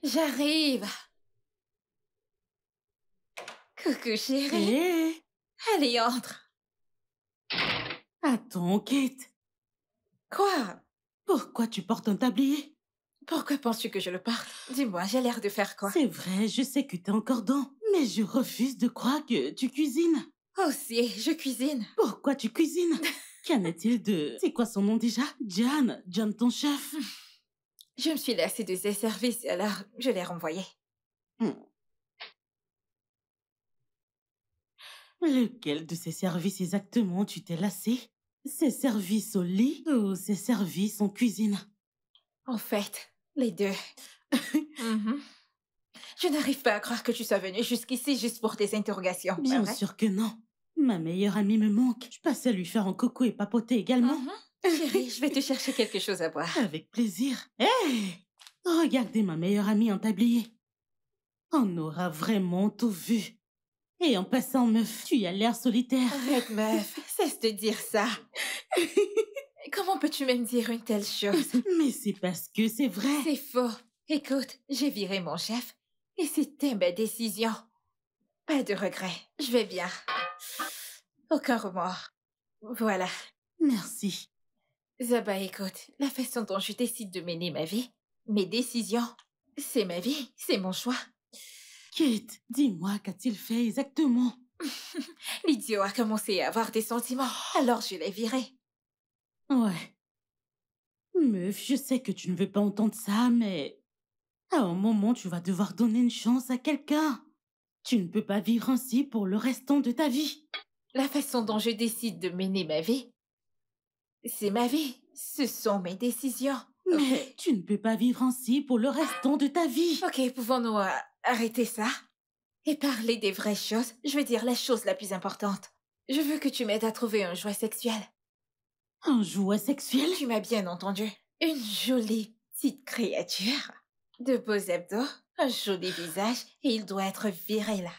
J'arrive. Coucou chérie. Hé! Allez, entre. Attends, Kate. Quoi? Pourquoi tu portes un tablier? Pourquoi penses-tu que je le porte? Dis-moi, j'ai l'air de faire quoi? C'est vrai, je sais que t'es encore dans, mais je refuse de croire que tu cuisines. Oh si, je cuisine. Pourquoi tu cuisines? Qu'en est-il de... C'est quoi son nom déjà? John ton chef. Je me suis lassée de ses services, alors je l'ai renvoyé. Lequel de ces services exactement tu t'es lassé? Ces services au lit ou ces services en cuisine? En fait, les deux. Mhm. Je n'arrive pas à croire que tu sois venue jusqu'ici juste pour tes interrogations, pas Bien vrai? sûr que non. Ma meilleure amie me manque. Je passe à lui faire un coucou et papoter également. Chérie, je vais te chercher quelque chose à boire. Avec plaisir. Hey! Regardez ma meilleure amie en tablier. On aura vraiment tout vu. Et en passant, meuf, tu as l'air solitaire. Arrête, meuf, cesse de dire ça. Comment peux-tu même dire une telle chose? Mais c'est parce que c'est vrai. C'est faux. Écoute, j'ai viré mon chef et c'était ma décision. Pas de regret. Je vais bien. Aucun remords. Voilà. Merci. Zaba, écoute, la façon dont je décide de mener ma vie, mes décisions, c'est ma vie, c'est mon choix. Kate, dis-moi, qu'a-t-il fait exactement? L'idiot a commencé à avoir des sentiments, alors je l'ai viré. Ouais. Meuf, je sais que tu ne veux pas entendre ça, mais... à un moment, tu vas devoir donner une chance à quelqu'un. Tu ne peux pas vivre ainsi pour le restant de ta vie. La façon dont je décide de mener ma vie, c'est ma vie. Ce sont mes décisions. Mais tu ne peux pas vivre ainsi pour le restant de ta vie. Ok, pouvons-nous arrêter ça et parler des vraies choses? Je veux dire la chose la plus importante. Je veux que tu m'aides à trouver un jouet sexuel. Un jouet sexuel? Tu m'as bien entendu. Une jolie petite créature. De beaux abdos, un joli visage, et il doit être viré là.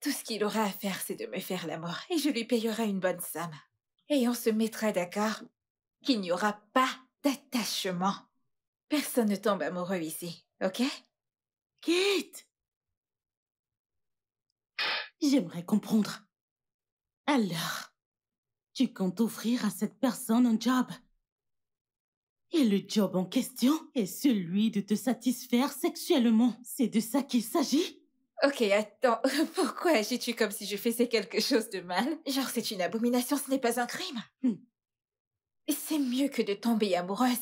Tout ce qu'il aura à faire, c'est de me faire l'amour, et je lui payerai une bonne somme. Et on se mettra d'accord qu'il n'y aura pas d'attachement. Personne ne tombe amoureux ici, ok? Kate! J'aimerais comprendre. Alors, tu comptes offrir à cette personne un job. Et le job en question est celui de te satisfaire sexuellement. C'est de ça qu'il s'agit? Ok, attends, pourquoi agis-tu comme si je faisais quelque chose de mal? Genre c'est une abomination, ce n'est pas un crime. C'est mieux que de tomber amoureuse.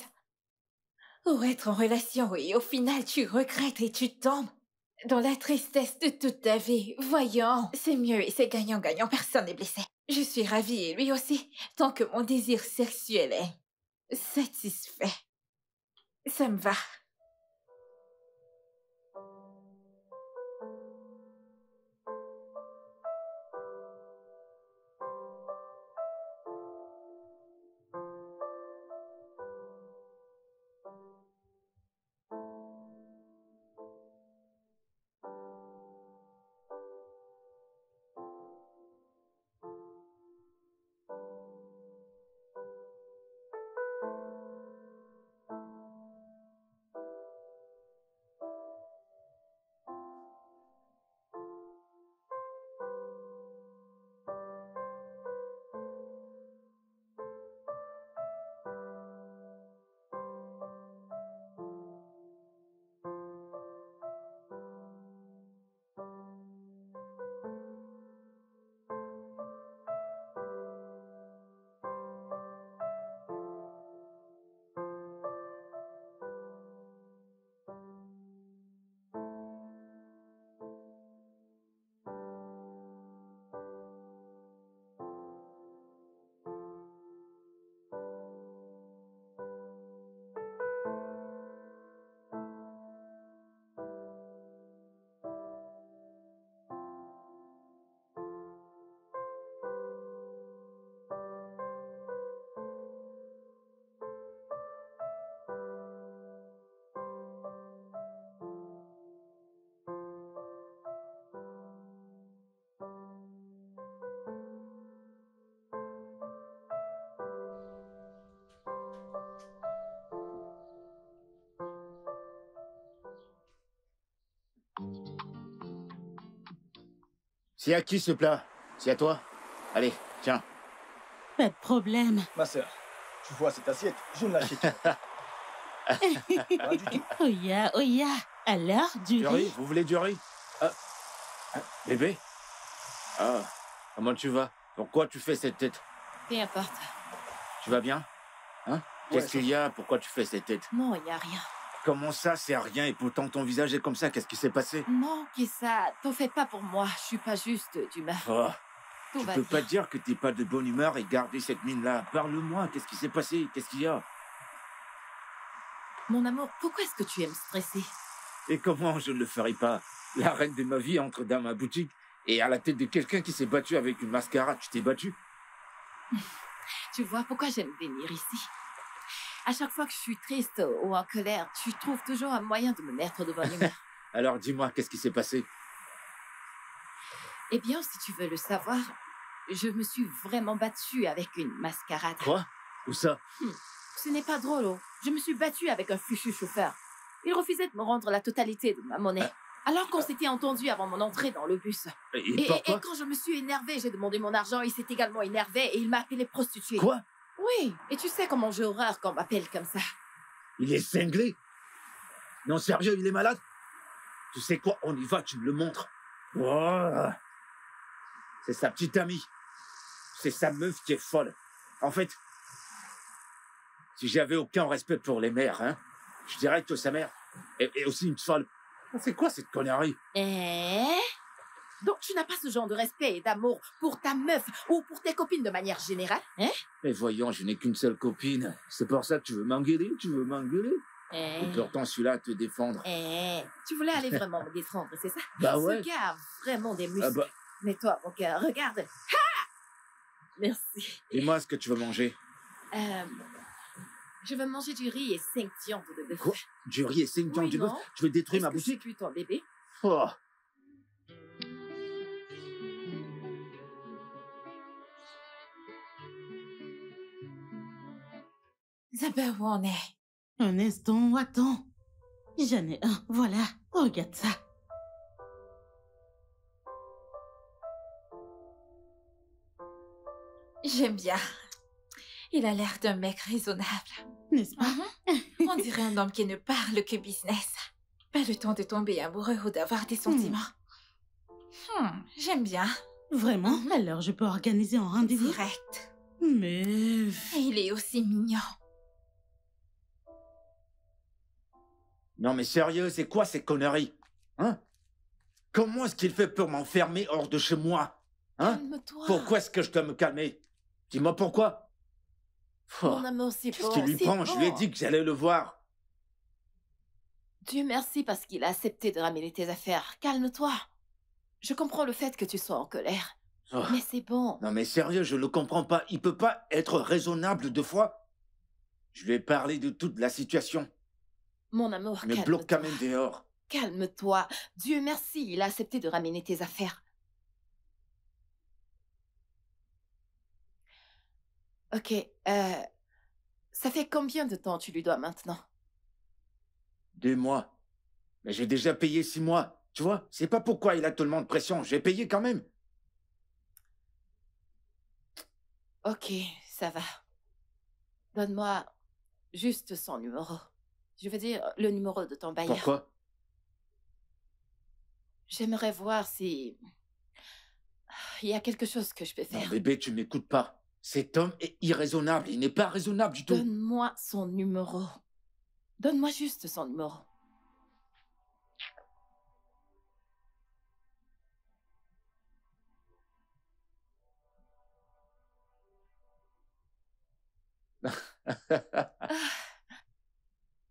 Ou être en relation et au final tu regrettes et tu tombes dans la tristesse de toute ta vie. Voyons, c'est mieux et c'est gagnant-gagnant, personne n'est blessé. Je suis ravie et lui aussi, tant que mon désir sexuel est satisfait. Ça me va. C'est à qui ce plat? C'est à toi? Allez, tiens. Pas de problème. Ma sœur, tu vois cette assiette? Je ne l'achète pas. Pas du tout. Oya. Alors, du Du riz? riz? Vous voulez du riz? Bébé? Ah, comment tu vas? Pourquoi tu fais cette tête? Peu importe. Tu vas bien? Hein? Qu'est-ce qu'il y a? Pourquoi tu fais cette tête? Non, il n'y a rien. Comment ça, c'est rien et pourtant ton visage est comme ça? Qu'est-ce qui s'est passé? Non, Kissa, t'en fais pas pour moi. Je suis pas juste d'humeur. Oh, Tout tu va peux bien. pas dire que t'es pas de bonne humeur et garder cette mine-là. Parle-moi, qu'est-ce qui s'est passé? Qu'est-ce qu'il y a? Mon amour, pourquoi est-ce que tu aimes stresser? Et comment je ne le ferais pas? La reine de ma vie entre dans ma boutique et à la tête de quelqu'un qui s'est battu avec une mascarade. Tu t'es battu? Tu vois pourquoi j'aime venir ici? À chaque fois que je suis triste ou en colère, tu trouves toujours un moyen de me mettre de bonne humeur. Alors dis-moi, qu'est-ce qui s'est passé? Eh bien, si tu veux le savoir, je me suis vraiment battue avec une mascarade. Quoi? Où ça? Ce n'est pas drôle, oh. Je me suis battue avec un fichu chauffeur. Il refusait de me rendre la totalité de ma monnaie. Alors qu'on s'était entendu avant mon entrée dans le bus. Et pourquoi? Et quand je me suis énervée, j'ai demandé mon argent. Il s'est également énervé et il m'a appelé prostituée. Quoi? Oui, et tu sais comment j'ai horreur quand on m'appelle comme ça. Il est cinglé? Non, sérieux, il est malade? Tu sais quoi? On y va, tu me le montres. Oh, c'est sa petite amie. C'est sa meuf qui est folle. En fait, si j'avais aucun respect pour les mères, hein, je dirais que sa mère est aussi une folle. C'est quoi cette connerie? Donc tu n'as pas ce genre de respect et d'amour pour ta meuf ou pour tes copines de manière générale, hein? Mais voyons, je n'ai qu'une seule copine. C'est pour ça que tu veux m'engueuler? Tu veux m'engueuler? Et pourtant, celui-là te défendre. Tu voulais aller vraiment me défendre, c'est ça? Bah ouais. Ce gars a vraiment des muscles. Ah bah, Mais toi, mon cœur, regarde. Ha! Merci. dis-moi ce que tu veux manger. Je veux manger du riz et 5 viandes de bœuf. Quoi? Du riz et 5 viandes Oui, de bœuf? non. Tu veux détruire Est-ce ma que je suis boutique? plus ton bébé? Oh. Isabelle, où on est? Un instant, attends. J'en ai un, voilà. Regarde ça. J'aime bien. Il a l'air d'un mec raisonnable. N'est-ce pas? On dirait un homme qui ne parle que business. Pas le temps de tomber amoureux ou d'avoir des sentiments. J'aime bien. Vraiment? Alors je peux organiser un rendez-vous? Direct. Mais... Et il est aussi mignon. Non mais sérieux, c'est quoi ces conneries? Hein? Comment est-ce qu'il fait pour m'enfermer hors de chez moi? Hein? Calme-toi. Pourquoi est-ce que je dois me calmer? Dis-moi pourquoi? Oh, Mon amour, c'est qu'est-ce bon. qui lui c'est prend? bon. Je lui ai dit que j'allais le voir. Dieu merci parce qu'il a accepté de ramener tes affaires. Calme-toi. Je comprends le fait que tu sois en colère. Oh. Mais c'est bon. Non mais sérieux, je le comprends pas. Il peut pas être raisonnable 2 fois? Je lui ai parlé de toute la situation. Mon amour, Il me bloque quand même dehors. Calme-toi. Dieu merci, il a accepté de ramener tes affaires. Ok, ça fait combien de temps tu lui dois maintenant? 2 mois. Mais j'ai déjà payé 6 mois. Tu vois, c'est pas pourquoi il a tellement de pression. J'ai payé quand même. Ok, ça va. Donne-moi juste son numéro. Je veux dire, le numéro de ton bailleur. Pourquoi? J'aimerais voir si... il y a quelque chose que je peux Non, faire. bébé, tu m'écoutes pas. Cet homme est irraisonnable. Il n'est pas raisonnable du tout. Donne-moi son numéro. Donne-moi juste son numéro.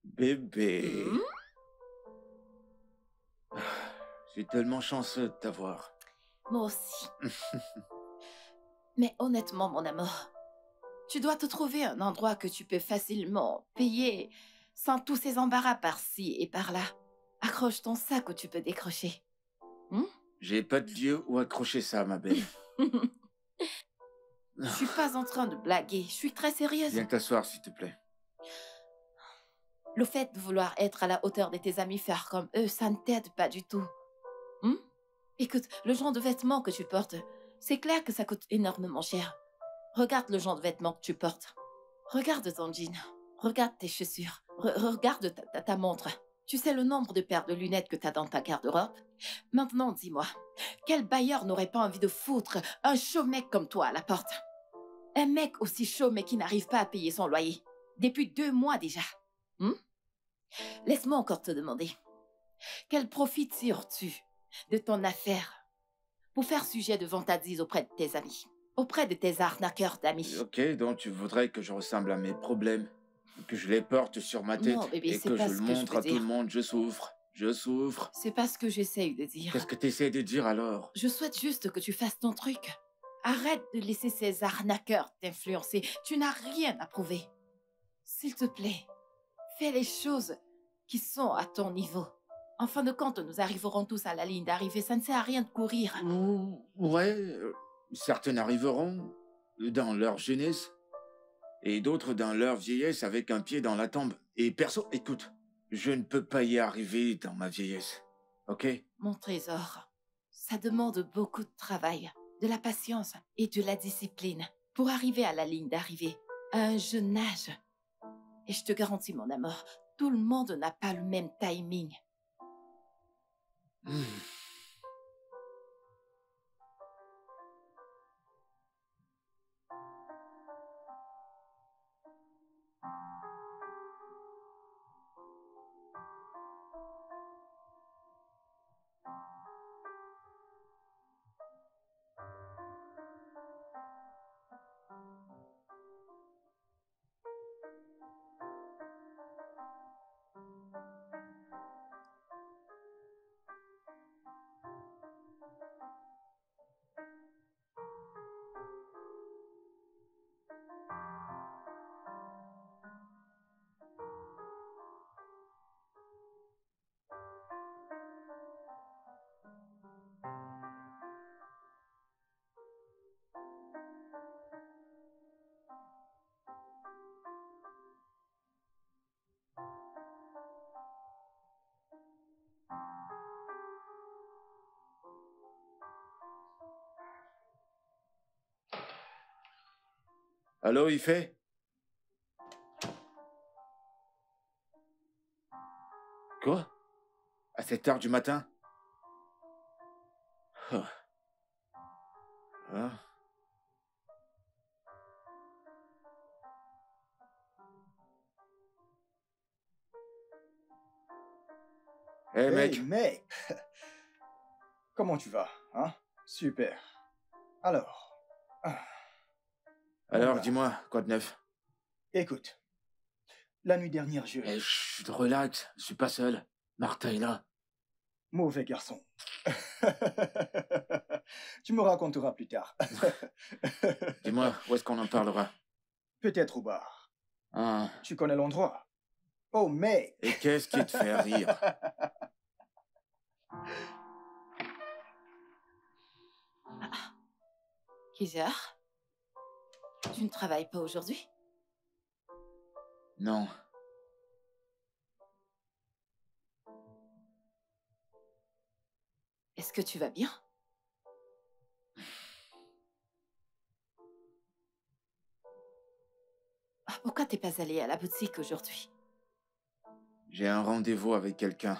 Bébé. Hmm? Je suis tellement chanceux de t'avoir. Moi aussi. Mais honnêtement, mon amour, tu dois te trouver un endroit que tu peux facilement payer sans tous ces embarras par-ci et par-là. Accroche ton sac où tu peux décrocher. J'ai pas de lieu où accrocher ça, ma belle. Je suis pas en train de blaguer, je suis très sérieuse. Viens t'asseoir, s'il te plaît. Le fait de vouloir être à la hauteur de tes amis, faire comme eux, ça ne t'aide pas du tout. Écoute, le genre de vêtements que tu portes, c'est clair que ça coûte énormément cher. Regarde le genre de vêtements que tu portes. Regarde ton jean. Regarde tes chaussures. Regarde ta montre. Tu sais le nombre de paires de lunettes que t'as dans ta garde-robe? Maintenant, dis-moi, quel bailleur n'aurait pas envie de foutre un chaud mec comme toi à la porte? Un mec aussi chaud mais qui n'arrive pas à payer son loyer. Depuis 2 mois déjà. Laisse-moi encore te demander. Quel profit tires-tu de ton affaire pour faire sujet de vantardise auprès de tes amis? Auprès de tes arnaqueurs d'amis. Ok, donc tu voudrais que je ressemble à mes problèmes, que je les porte sur ma tête Non, bébé, et c'est que pas je ce le que je montre veux à tout dire. le monde, je souffre. C'est pas ce que j'essaye de dire. Qu'est-ce que tu essaies de dire alors? Je souhaite juste que tu fasses ton truc. Arrête de laisser ces arnaqueurs t'influencer. Tu n'as rien à prouver. S'il te plaît, fais les choses qui sont à ton niveau. En fin de compte, nous arriverons tous à la ligne d'arrivée. Ça ne sert à rien de courir. Ouais, certains arriveront dans leur jeunesse et d'autres dans leur vieillesse avec un pied dans la tombe. Et perso, écoute, je ne peux pas y arriver dans ma vieillesse, ok? Mon trésor, ça demande beaucoup de travail, de la patience et de la discipline pour arriver à la ligne d'arrivée à un jeune âge. Et je te garantis, mon amour, tout le monde n'a pas le même timing. Allô, il fait? Quoi? À cette heure du matin? Oh. Ah. Hey, mec. Hey, mec. Comment tu vas, hein? Super. Alors. Alors, Voilà. dis-moi, quoi de neuf? Écoute. La nuit dernière, je... Eh, chut, relax, je suis pas seul. Martha est là. Mauvais garçon. Tu me raconteras plus tard. Dis-moi, où est-ce qu'on en parlera? Peut-être au bar. Ah. Tu connais l'endroit? Oh, mec. Et qu'est-ce qui te fait rire? Kizar, tu ne travailles pas aujourd'hui? Non. Est-ce que tu vas bien? Pourquoi t'es pas allé à la boutique aujourd'hui? J'ai un rendez-vous avec quelqu'un.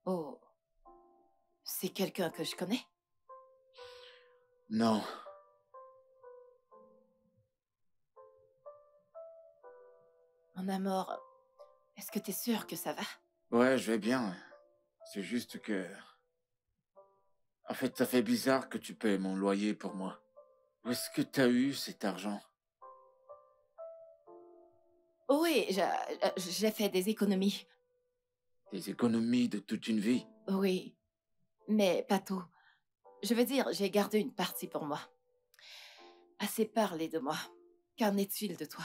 Oh, c'est quelqu'un que je connais? Non. Mon amour, est-ce que t'es sûr que ça va? Ouais, je vais bien. C'est juste que... En fait, ça fait bizarre que tu payes mon loyer pour moi. Où est-ce que t'as eu cet argent? Oh oui, j'ai fait des économies. Des économies de toute une vie? Oui, mais pas tout. Je veux dire, j'ai gardé une partie pour moi. Assez parlé de moi. Qu'en est-il de toi?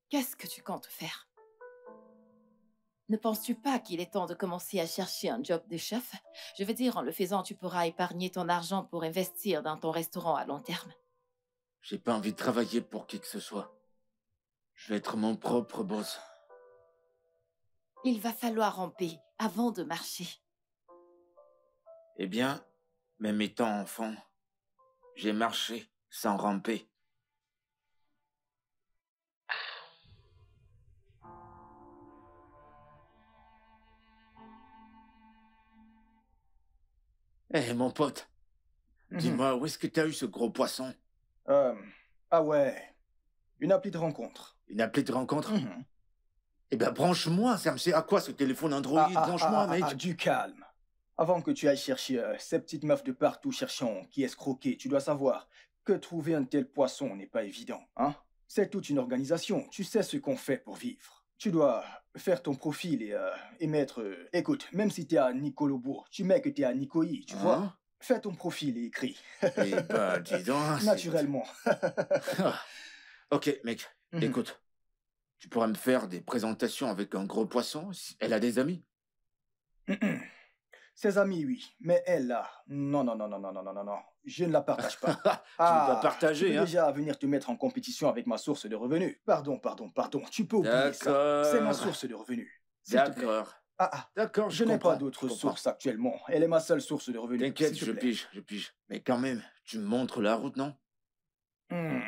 Qu'est-ce que tu comptes faire? Ne penses-tu pas qu'il est temps de commencer à chercher un job de chef? Je veux dire, en le faisant, tu pourras épargner ton argent pour investir dans ton restaurant à long terme. J'ai pas envie de travailler pour qui que ce soit. Je vais être mon propre boss. Il va falloir ramper avant de marcher. Eh bien, même étant enfant, j'ai marché sans ramper. Eh, mon pote, dis-moi, où est-ce que t'as eu ce gros poisson? Ah ouais, une appli de rencontre. Une appli de rencontre? Mhm. Eh ben, branche-moi, ça me sert à quoi ce téléphone Android? Branche-moi, mec. Du calme. Avant que tu ailles chercher ces petites meufs de partout cherchant qui escroquer, tu dois savoir que trouver un tel poisson n'est pas évident, hein? C'est toute une organisation, tu sais ce qu'on fait pour vivre. Tu dois faire ton profil et mettre... écoute, même si t'es à Nicolobourg, tu mets que t'es à Nicoï, tu vois? Hein? Fais ton profil et écris. Eh ben, dis donc. Naturellement. Ah. Ok, mec, Mhm. écoute. Tu pourras me faire des présentations avec un gros poisson si elle a des amis? Ses amis, oui. Mais elle, là, non, non, non, non, non, non, non, non, non. Je ne la partage pas. Tu veux pas Tu partager, peux hein? déjà venir te mettre en compétition avec ma source de revenus. Pardon. Tu peux oublier ça. C'est ma D'accord. source de revenus. S'il te plaît. D'accord. Ah, D'accord, je n'ai pas comprends, d'autre je comprends. source actuellement. Elle est ma seule source de revenus. T'inquiète, S'il te je plaît. pige. Mais quand même, tu me montres la route, non? Hmm.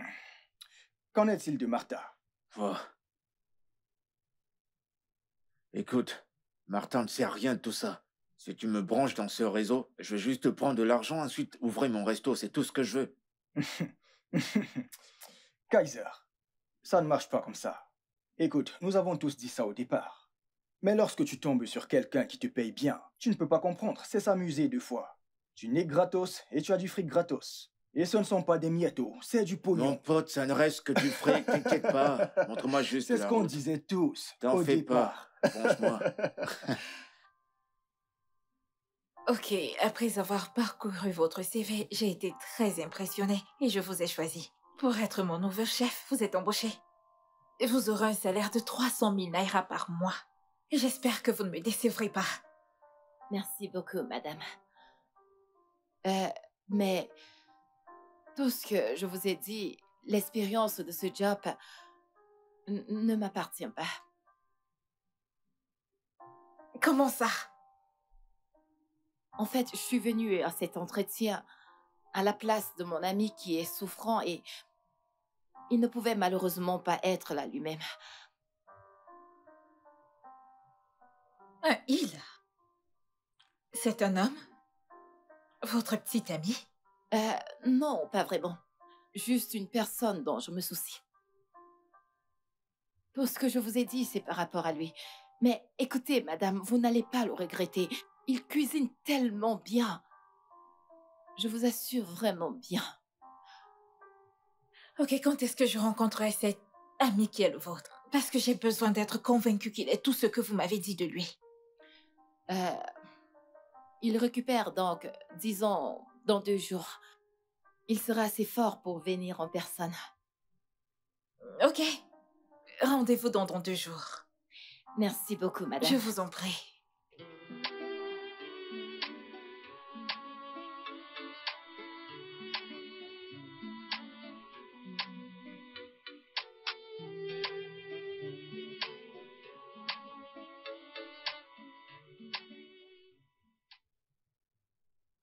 Qu'en est-il de Martha? Oh. Écoute, Martin ne sait rien de tout ça. Si tu me branches dans ce réseau, je vais juste te prendre de l'argent, ensuite ouvrir mon resto, c'est tout ce que je veux. Kaiser, ça ne marche pas comme ça. Écoute, nous avons tous dit ça au départ. Mais lorsque tu tombes sur quelqu'un qui te paye bien, tu ne peux pas comprendre, c'est s'amuser deux fois. Tu n'es gratos et tu as du fric gratos. Et ce ne sont pas des miettos, c'est du Mon pognon. pote, ça ne reste que du fric, t'inquiète pas. Montre-moi juste C'est ce la qu'on route. disait tous T'en au fais départ. pas, branche-moi. Ok, après avoir parcouru votre CV, j'ai été très impressionnée et je vous ai choisi. Pour être mon nouveau chef, vous êtes embauché. Vous aurez un salaire de 300 000 naira par mois. J'espère que vous ne me décevrez pas. Merci beaucoup, madame. Mais tout ce que je vous ai dit, l'expérience de ce job ne m'appartient pas. Comment ça? En fait, je suis venue à cet entretien à la place de mon ami qui est souffrant et il ne pouvait malheureusement pas être là lui-même. Un il? C'est un homme? Votre petit ami? Non, pas vraiment. Juste une personne dont je me soucie. Tout ce que je vous ai dit, c'est par rapport à lui. Mais écoutez, madame, vous n'allez pas le regretter. Il cuisine tellement bien. Je vous assure vraiment bien. Ok, quand est-ce que je rencontrerai cet ami qui est le vôtre? Parce que j'ai besoin d'être convaincue qu'il est tout ce que vous m'avez dit de lui. Il récupère donc, disons, dans 2 jours. Il sera assez fort pour venir en personne. Ok. Rendez-vous dans 2 jours. Merci beaucoup, madame. Je vous en prie.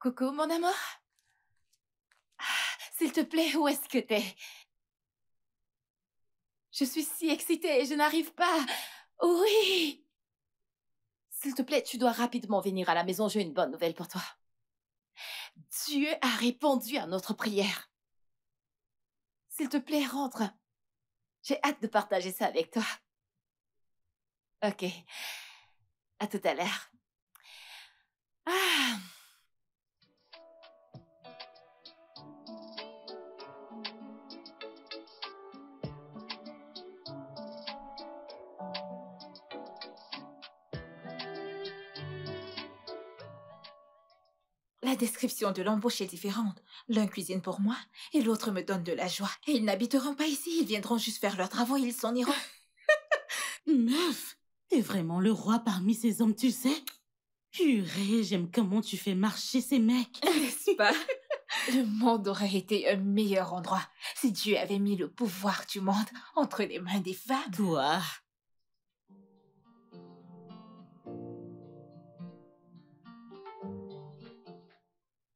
Coucou, mon amour. S'il te plaît, où est-ce que t'es? Je suis si excitée et je n'arrive pas. Oui! S'il te plaît, tu dois rapidement venir à la maison. J'ai une bonne nouvelle pour toi. Dieu a répondu à notre prière. S'il te plaît, rentre. J'ai hâte de partager ça avec toi. Ok. À tout à l'heure. Ah! La description de l'embauche est différente. L'un cuisine pour moi et l'autre me donne de la joie. Et ils n'habiteront pas ici, ils viendront juste faire leurs travaux et ils s'en iront. Meuf, t'es vraiment le roi parmi ces hommes, tu sais? Purée, j'aime comment tu fais marcher ces mecs. N'est-ce pas? Le monde aurait été un meilleur endroit si Dieu avait mis le pouvoir du monde entre les mains des femmes. Toi,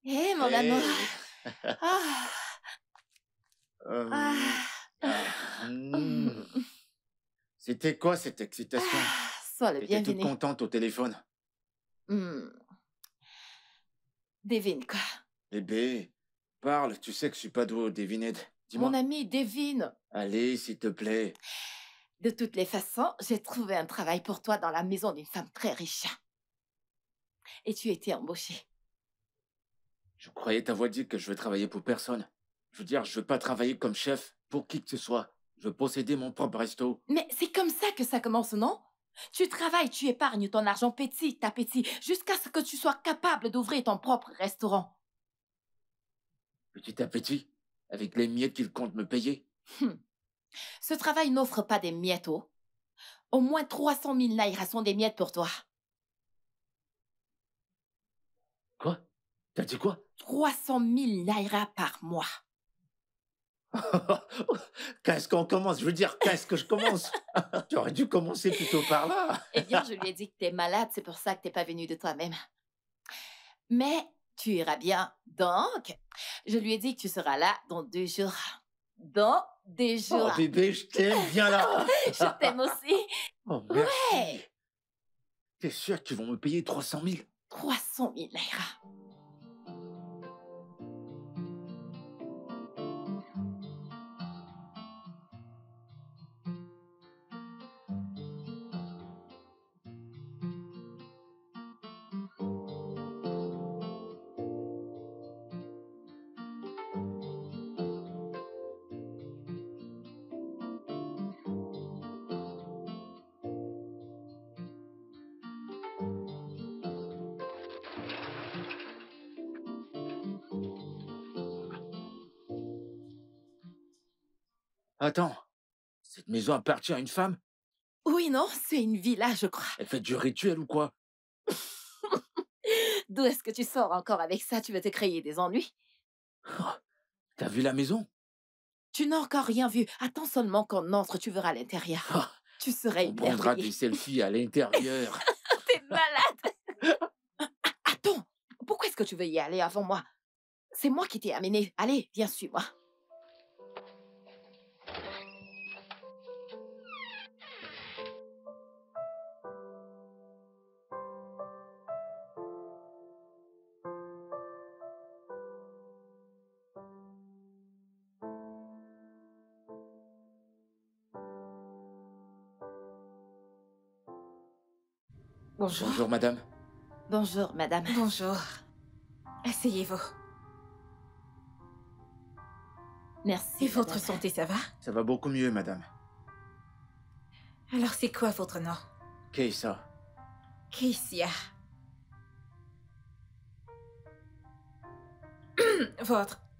Hé, mon amour. Ah, Euh, ah, hmm. C'était quoi cette excitation? sois le T'étais toute bienvenu. contente au téléphone. Hmm. Devine quoi? Bébé, parle, tu sais que je suis pas doué aux devinettes. Mon Dis-moi. ami, devine. Allez, s'il te plaît. De toutes les façons, j'ai trouvé un travail pour toi dans la maison d'une femme très riche. Et tu étais embauché. Je croyais t'avoir dit que je veux travailler pour personne. Je veux dire, je veux pas travailler comme chef pour qui que ce soit. Je veux posséder mon propre resto. Mais c'est comme ça que ça commence, non? Tu travailles, tu épargnes ton argent petit à petit, jusqu'à ce que tu sois capable d'ouvrir ton propre restaurant. Petit à petit, avec les miettes qu'il compte me payer. Ce travail n'offre pas des miettes, oh. Au moins 300 000 naira sont des miettes pour toi. Quoi? T'as dit quoi? 300 000 naira par mois. Qu'est-ce qu'on commence? Je veux dire, qu'est-ce que je commence? Tu aurais dû commencer plutôt par là. Eh bien, je lui ai dit que t'es malade, c'est pour ça que t'es pas venu de toi-même. Mais tu iras bien. Donc, je lui ai dit que tu seras là dans 2 jours. Dans 2 jours. Oh bébé, je t'aime, viens là. Je t'aime aussi. Oh merci. Ouais. T'es sûr qu'ils vont me payer 300 000? 300 000 naira. Attends, cette maison appartient à une femme? Oui, non, c'est une villa, je crois. Elle fait du rituel ou quoi? D'où est-ce que tu sors encore avec ça? Tu veux te créer des ennuis? Oh, t'as vu la maison? Tu n'as encore rien vu. Attends seulement qu'on entre, tu verras l'intérieur. Oh, Tu serais on prendra émerveillé. des selfies à l'intérieur. T'es malade. Attends, pourquoi est-ce que tu veux y aller avant moi? C'est moi qui t'ai amené. Allez, viens, suis-moi. Bonjour. Bonjour madame. Bonjour, madame. Bonjour. Asseyez-vous. Merci, Et votre madame. santé, ça va? Ça va beaucoup mieux madame. Alors, c'est quoi votre nom? Keïssa. Keissia.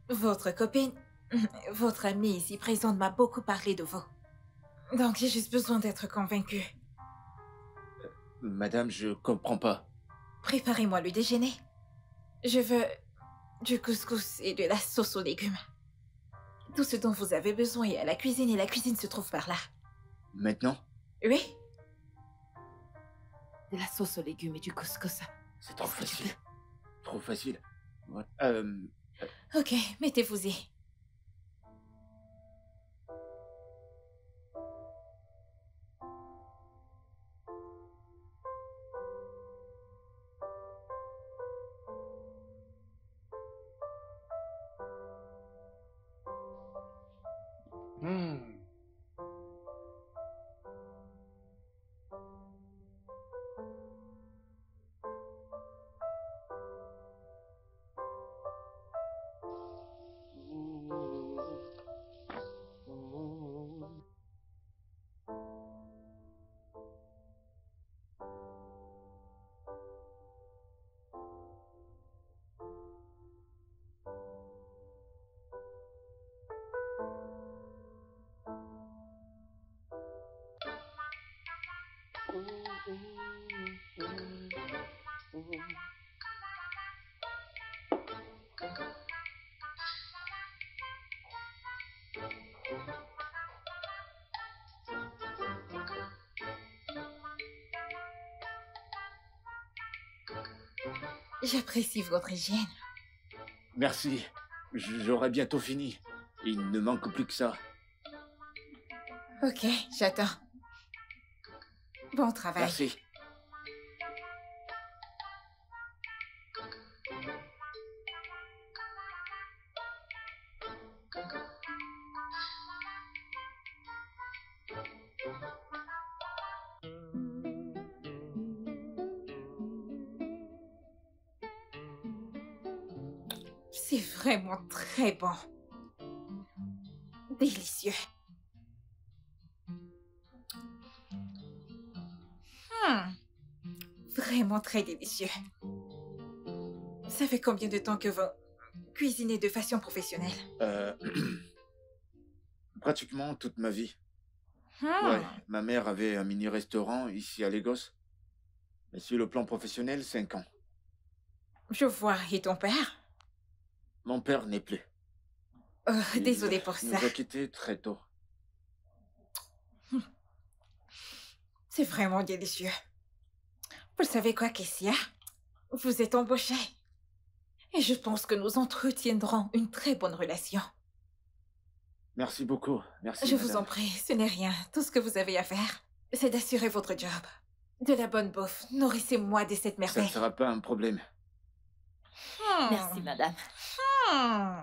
Votre copine, votre amie ici présente m'a beaucoup parlé de vous. Donc, j'ai juste besoin d'être convaincue. Madame, je comprends pas. Préparez-moi le déjeuner. Je veux du couscous et de la sauce aux légumes. Tout ce dont vous avez besoin est à la cuisine et la cuisine se trouve par là. Maintenant? Oui? De la sauce aux légumes et du couscous. C'est trop Est-ce que tu facile. Trop facile. Ouais. Ok, mettez-vous-y. J'apprécie votre hygiène. Merci. J'aurai bientôt fini. Il ne manque plus que ça. Ok, j'attends. Bon travail. Merci. C'est vraiment très bon. Délicieux. Vraiment très délicieux. Ça fait combien de temps que vous cuisinez de façon professionnelle? Pratiquement toute ma vie. Hmm. Ouais, ma mère avait un mini-restaurant ici à Lagos. Mais sur le plan professionnel, 5 ans. Je vois. Et ton père? Mon père n'est plus. Oh, Il désolée pour nous ça. a quittés très tôt. C'est vraiment délicieux. Vous savez quoi, Kessia? Vous êtes embauchée. Et je pense que nous entretiendrons une très bonne relation. Merci beaucoup. Merci, Je vous madame. en prie, ce n'est rien. Tout ce que vous avez à faire, c'est d'assurer votre job. De la bonne bouffe. Nourrissez-moi de cette Ça ne merveille. sera pas un problème. Merci, madame. Hmm.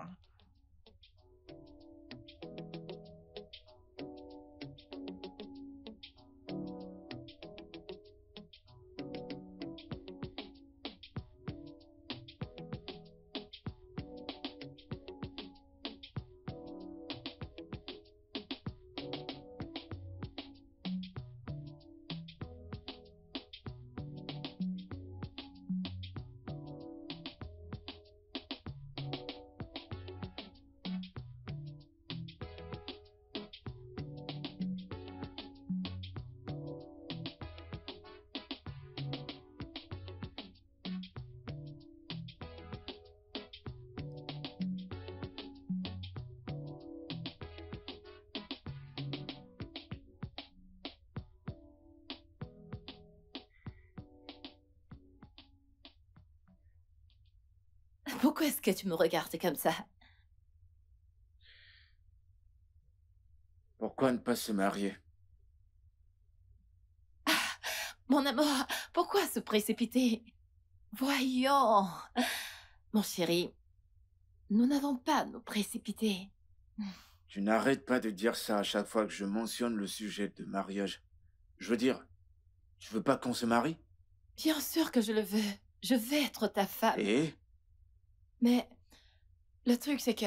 Pourquoi est-ce que tu me regardes comme ça? Pourquoi ne pas se marier? Mon amour, pourquoi se précipiter? Voyons. Mon chéri, nous n'avons pas à nous précipiter. Tu n'arrêtes pas de dire ça à chaque fois que je mentionne le sujet de mariage. Je veux dire, tu veux pas qu'on se marie? Bien sûr que je le veux. Je vais être ta femme. Et? Mais le truc, c'est que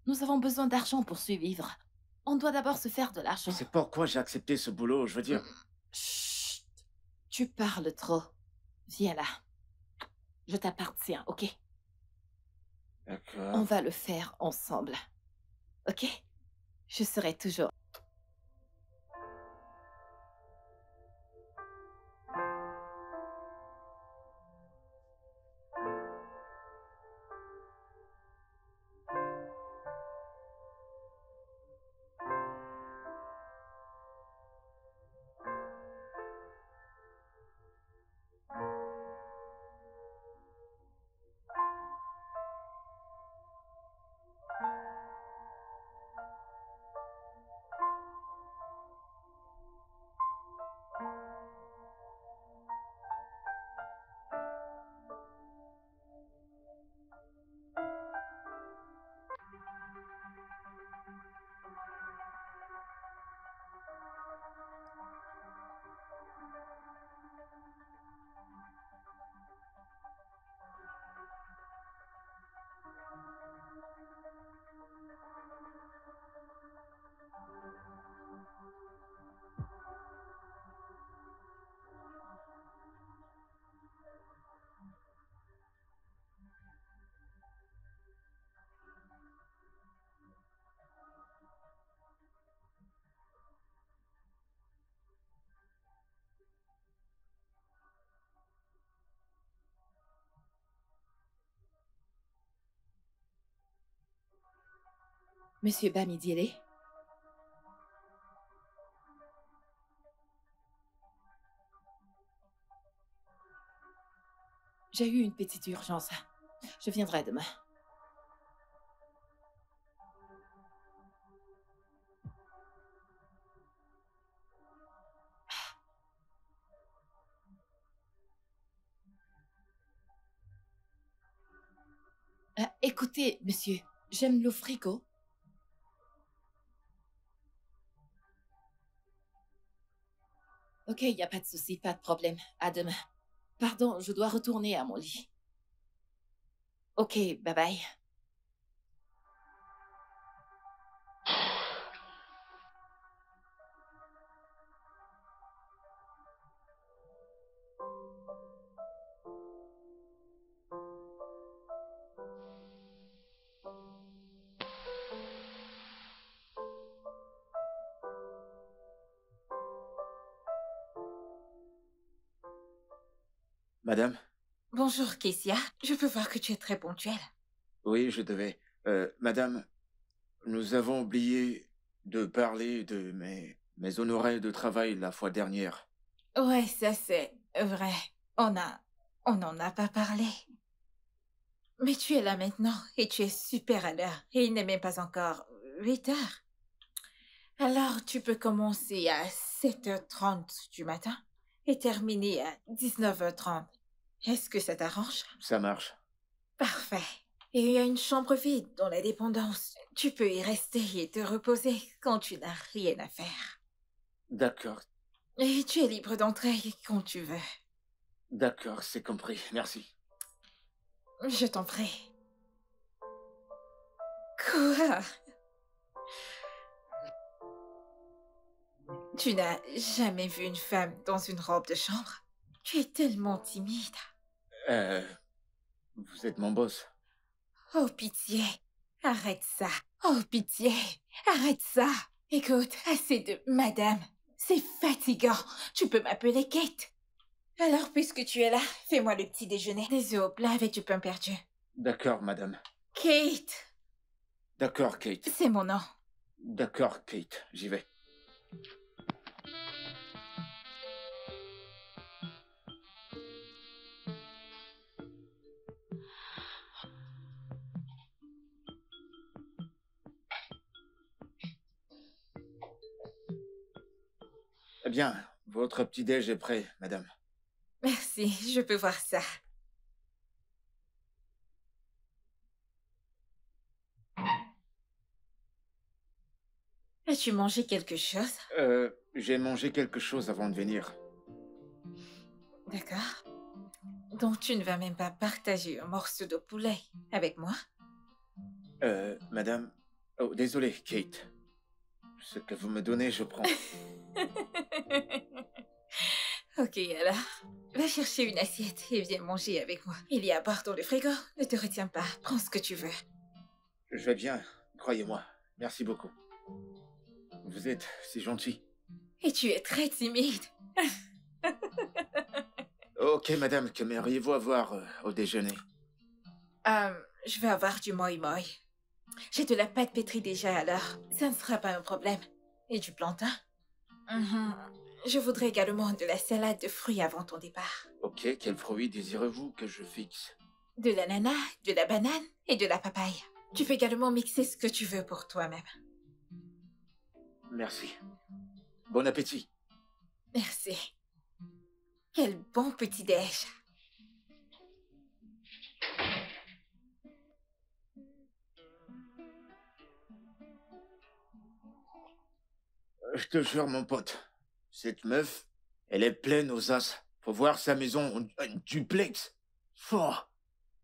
nous avons besoin d'argent pour survivre. On doit d'abord se faire de l'argent. C'est pourquoi j'ai accepté ce boulot, je veux dire. Chut. Tu parles trop. Viens là. Je t'appartiens, ok? On D'accord. va le faire ensemble. Ok? Je serai toujours... Monsieur Bamidele? J'ai eu une petite urgence. Je viendrai demain. Écoutez, monsieur, j'aime le frigo. Ok, y a pas de souci, pas de problème. À demain. Pardon, je dois retourner à mon lit. Ok, bye bye. Madame? Bonjour, Kessia. Je peux voir que tu es très ponctuelle. Oui, je devais. Madame, nous avons oublié de parler de mes honoraires de travail la fois dernière. Ouais, ça c'est vrai. On n'en a pas parlé. Mais tu es là maintenant et tu es super à l'heure. Et il n'est même pas encore 8 heures. Alors tu peux commencer à 7h30 du matin et terminer à 19h30. Est-ce que ça t'arrange? Ça marche. Parfait. Et il y a une chambre vide dans la dépendance. Tu peux y rester et te reposer quand tu n'as rien à faire. D'accord. Et tu es libre d'entrer quand tu veux. D'accord, c'est compris. Merci. Je t'en prie. Quoi? Tu n'as jamais vu une femme dans une robe de chambre? Tu es tellement timide. Vous êtes mon boss. Oh, pitié. Arrête ça. Oh, pitié. Arrête ça. Écoute, assez de madame. C'est fatigant. Tu peux m'appeler Kate. Alors, puisque tu es là, fais-moi le petit déjeuner. Des œufs au plat avec du pain perdu. D'accord, madame. Kate. D'accord, Kate. C'est mon nom. D'accord, Kate. J'y vais. Eh bien, votre petit-déj est prêt, madame. Merci, je peux voir ça. As-tu mangé quelque chose? J'ai mangé quelque chose avant de venir. D'accord. Donc tu ne vas même pas partager un morceau de poulet avec moi? Madame... Oh, désolé, Kate. Ce que vous me donnez, je prends. Ok, alors. Va chercher une assiette et viens manger avec moi. Il y a à boire dans le frigo. Ne te retiens pas. Prends ce que tu veux. Je vais bien, croyez-moi. Merci beaucoup. Vous êtes si gentil. Et tu es très timide. Ok, madame, qu'aimeriez-vous avoir au déjeuner? Je vais avoir du moi moi. J'ai de la pâte pétrie déjà, alors ça ne sera pas un problème. Et du plantain? Je voudrais également de la salade de fruits avant ton départ. Ok, quel fruit désirez-vous que je fixe? De l'ananas, de la banane et de la papaye. Tu peux également mixer ce que tu veux pour toi-même. Merci. Bon appétit. Merci. Quel bon petit-déj. Je te jure, mon pote, cette meuf, elle est pleine aux as. Faut voir sa maison, un duplex. Oh.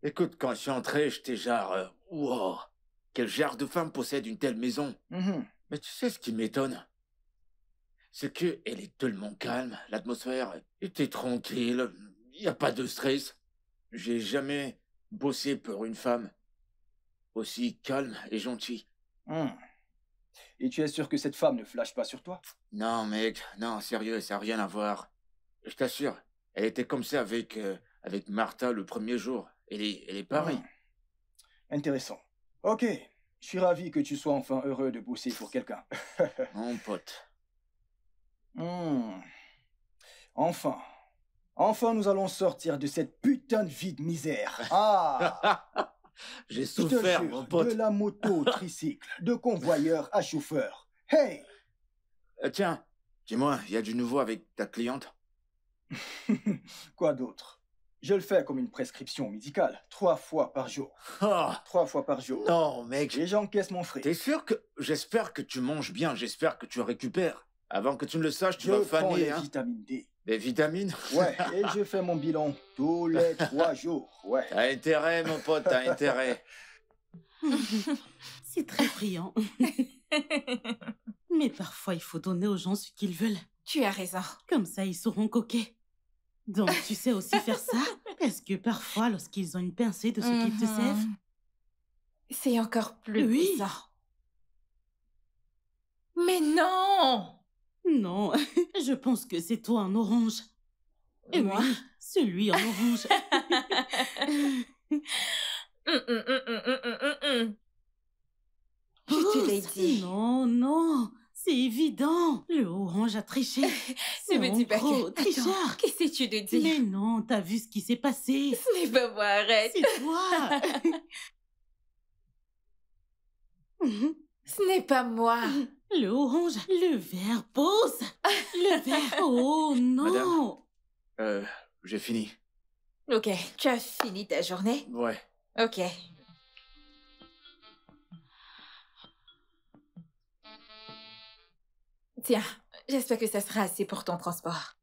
Écoute, quand je suis entré, j'étais genre... wow, quel genre de femme possède une telle maison? Mais tu sais ce qui m'étonne? C'est que elle est tellement calme, l'atmosphère était tranquille, il n'y a pas de stress. J'ai jamais bossé pour une femme aussi calme et gentille. Et tu es sûr que cette femme ne flash pas sur toi? Non, mec, non, sérieux, ça n'a rien à voir. Je t'assure, elle était comme ça avec Martha le premier jour. Elle est pareille. Intéressant. Ok, je suis ravi que tu sois enfin heureux de bosser pour quelqu'un. Mon pote. Enfin, nous allons sortir de cette putain de vie de misère. Ah! J'ai Je te souffert, jure, mon pote. de la moto au tricycle, de convoyeur à chauffeur. Hey! Tiens, dis-moi, il y a du nouveau avec ta cliente? Quoi d'autre? Je le fais comme une prescription médicale, 3 fois par jour. Oh, 3 fois par jour. non, mec. Et j'encaisse mon fric. T'es sûr que... J'espère que tu manges bien, j'espère que tu récupères. Avant que tu ne le saches, tu vas Je prends faner, les hein. vitamines D. Des vitamines? Ouais, et je fais mon bilan tous les 3 jours. Ouais. T'as intérêt, mon pote, t'as intérêt. C'est très brillant. Mais parfois, il faut donner aux gens ce qu'ils veulent. Tu as raison. Comme ça, ils sauront coquer. Donc, tu sais aussi faire ça? Parce que parfois, lorsqu'ils ont une pincée de ce qu'ils te servent... C'est encore plus Oui. puissant. Mais non! Non, je pense que c'est toi en orange. Moi? Oui, celui en orange. Je te l'ai Pousse. dit. Non, non, c'est évident. Le orange a triché. Ne me dis pas gros que... tricheur. Attends, qu'essaies-tu de dire? Mais non, t'as vu ce qui s'est passé. Ce n'est pas moi, arrête. C'est toi. Ce n'est pas moi. Le orange, le vert, pose. Le vert, oh non. J'ai fini. Ok, tu as fini ta journée? Ouais. Ok. Tiens, j'espère que ça sera assez pour ton transport.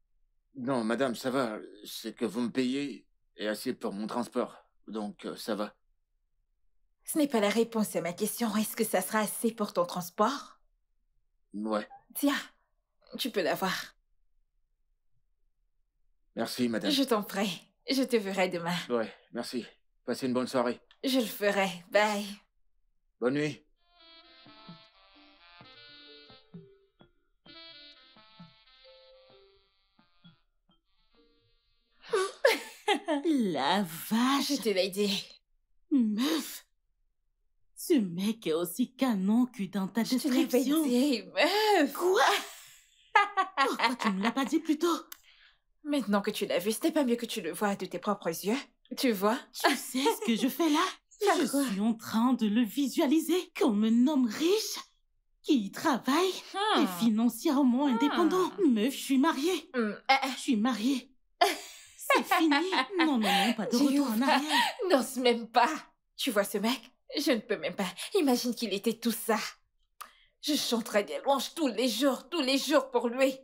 Non, madame, ça va. C'est que vous me payez et assez pour mon transport. Donc, ça va. Ce n'est pas la réponse à ma question. Est-ce que ça sera assez pour ton transport? Ouais. Tiens, tu peux l'avoir. Merci, madame. Je t'en prie. Je te verrai demain. Ouais, merci. Passez une bonne soirée. Je le ferai. Bye. Bonne nuit. La vache. Je te l'ai dit. Meuf. Ce mec est aussi canon que dans ta Je te l'avais description. dit, meuf. Quoi? Pourquoi tu me l'as pas dit plus tôt? Maintenant que tu l'as vu, c'était pas mieux que tu le vois de tes propres yeux. Tu vois? Tu sais ce que je fais là? Faire Je quoi? suis en train de le visualiser comme un homme riche qui travaille et financièrement indépendant. Meuf, je suis mariée. Je suis mariée. C'est fini. Non, non, non, pas de J'ai retour en ouvert. arrière. N'ose même pas. Tu vois ce mec? Je ne peux même pas. Imagine qu'il était tout ça. Je chanterais des louanges tous les jours pour lui.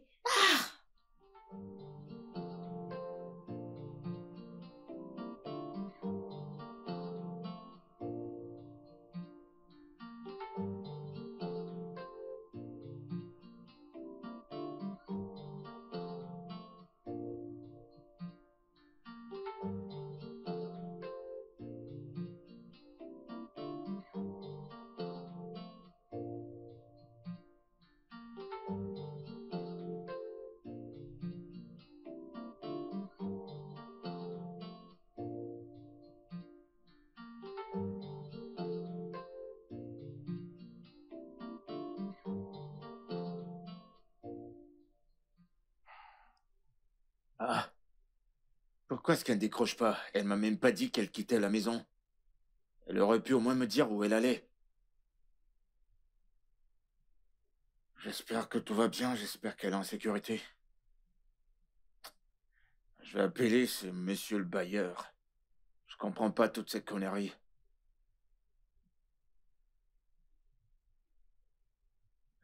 Ah. Pourquoi est-ce qu'elle ne décroche pas? Elle m'a même pas dit qu'elle quittait la maison. Elle aurait pu au moins me dire où elle allait. J'espère que tout va bien, j'espère qu'elle est en sécurité. Je vais appeler ce monsieur le bailleur. Je comprends pas toute cette connerie.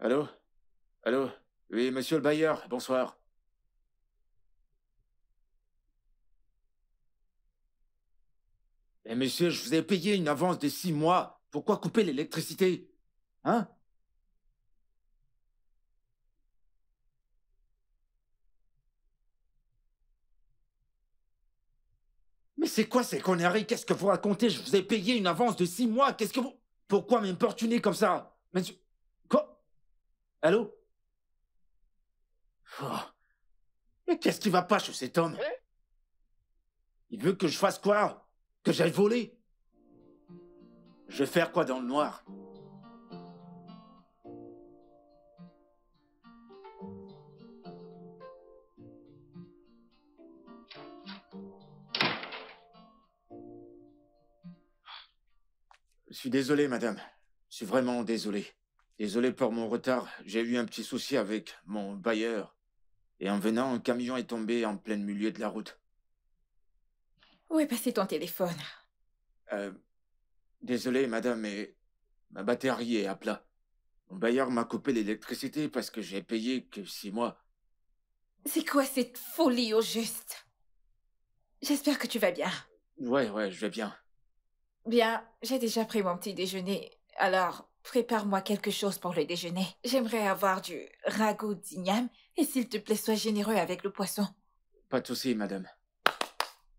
Allô? Allô? Oui, monsieur le bailleur, bonsoir. Eh monsieur, je vous ai payé une avance de 6 mois. Pourquoi couper l'électricité? Hein? Mais c'est quoi ces conneries? Qu'est-ce que vous racontez? Je vous ai payé une avance de 6 mois. Qu'est-ce que vous... Pourquoi m'importuner comme ça? Monsieur... Quoi? Allô? Oh. Mais qu'est-ce qui va pas chez cet homme? Il veut que je fasse quoi? Que j'aille voler? Je vais faire quoi dans le noir? Je suis désolé, madame. Je suis vraiment désolé. Désolé pour mon retard. J'ai eu un petit souci avec mon bailleur. Et en venant, un camion est tombé en plein milieu de la route. Où est passé ton téléphone? Désolé, madame, mais ma batterie est à plat. Mon bailleur m'a coupé l'électricité parce que j'ai payé que 6 mois. C'est quoi cette folie au juste? J'espère que tu vas bien. Ouais, je vais bien. Bien, j'ai déjà pris mon petit déjeuner. Alors, prépare-moi quelque chose pour le déjeuner. J'aimerais avoir du ragoût d'igname et s'il te plaît, sois généreux avec le poisson. Pas de souci, madame.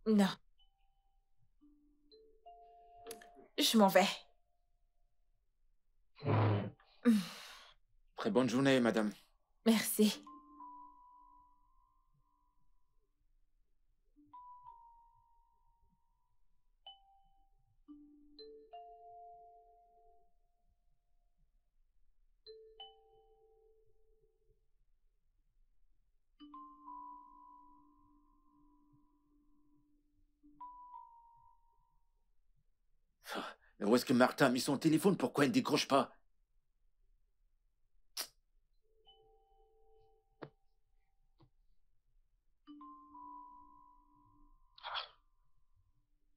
Non. Je m'en vais. Très bonne journée, madame. Merci. Mais où est-ce que Martha a mis son téléphone? Pourquoi elle ne décroche pas?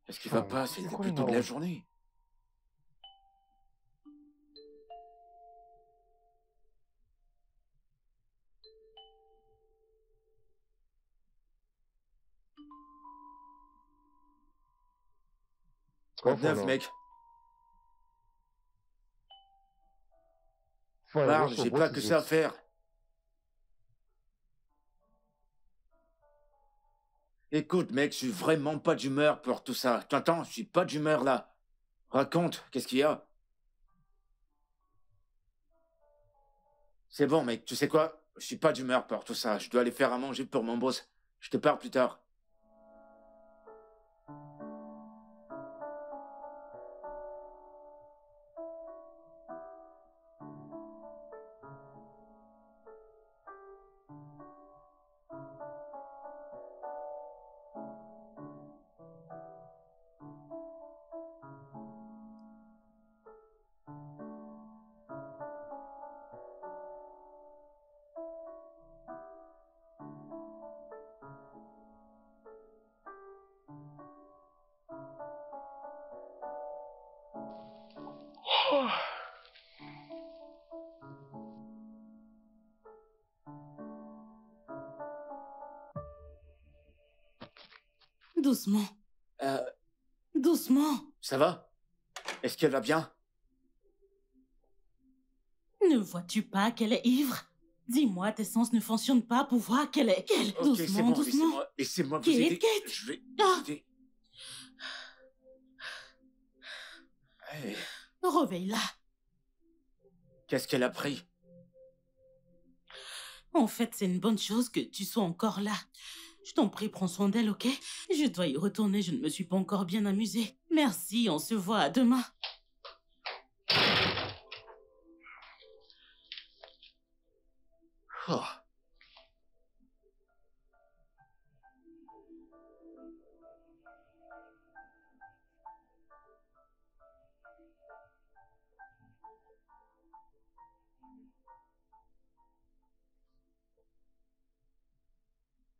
Est-ce qu'il va pas? C'est depuis toute la journée. Quoi de neuf, mec? Parle, j'ai pas que ça à faire. Écoute, mec, je suis vraiment pas d'humeur pour tout ça. T'entends? Je suis pas d'humeur là. Raconte, qu'est-ce qu'il y a? C'est bon, mec, tu sais quoi? Je suis pas d'humeur pour tout ça. Je dois aller faire à manger pour mon boss. Je te parle plus tard. Doucement, Euh, doucement. Ça va? Est-ce qu'elle va bien? Ne vois-tu pas qu'elle est ivre? Dis-moi, tes sens ne fonctionnent pas pour voir qu'elle est... Ok, c'est Doucement, bon, doucement. laissez-moi vous Kate, aider. Kate. Je vais Ah. vous aider. Hey, Réveille-la. qu'est-ce qu'elle a pris? En fait, c'est une bonne chose que tu sois encore là. Je t'en prie, prends soin d'elle, ok? Je dois y retourner, je ne me suis pas encore bien amusée. Merci, on se voit à demain. Oh.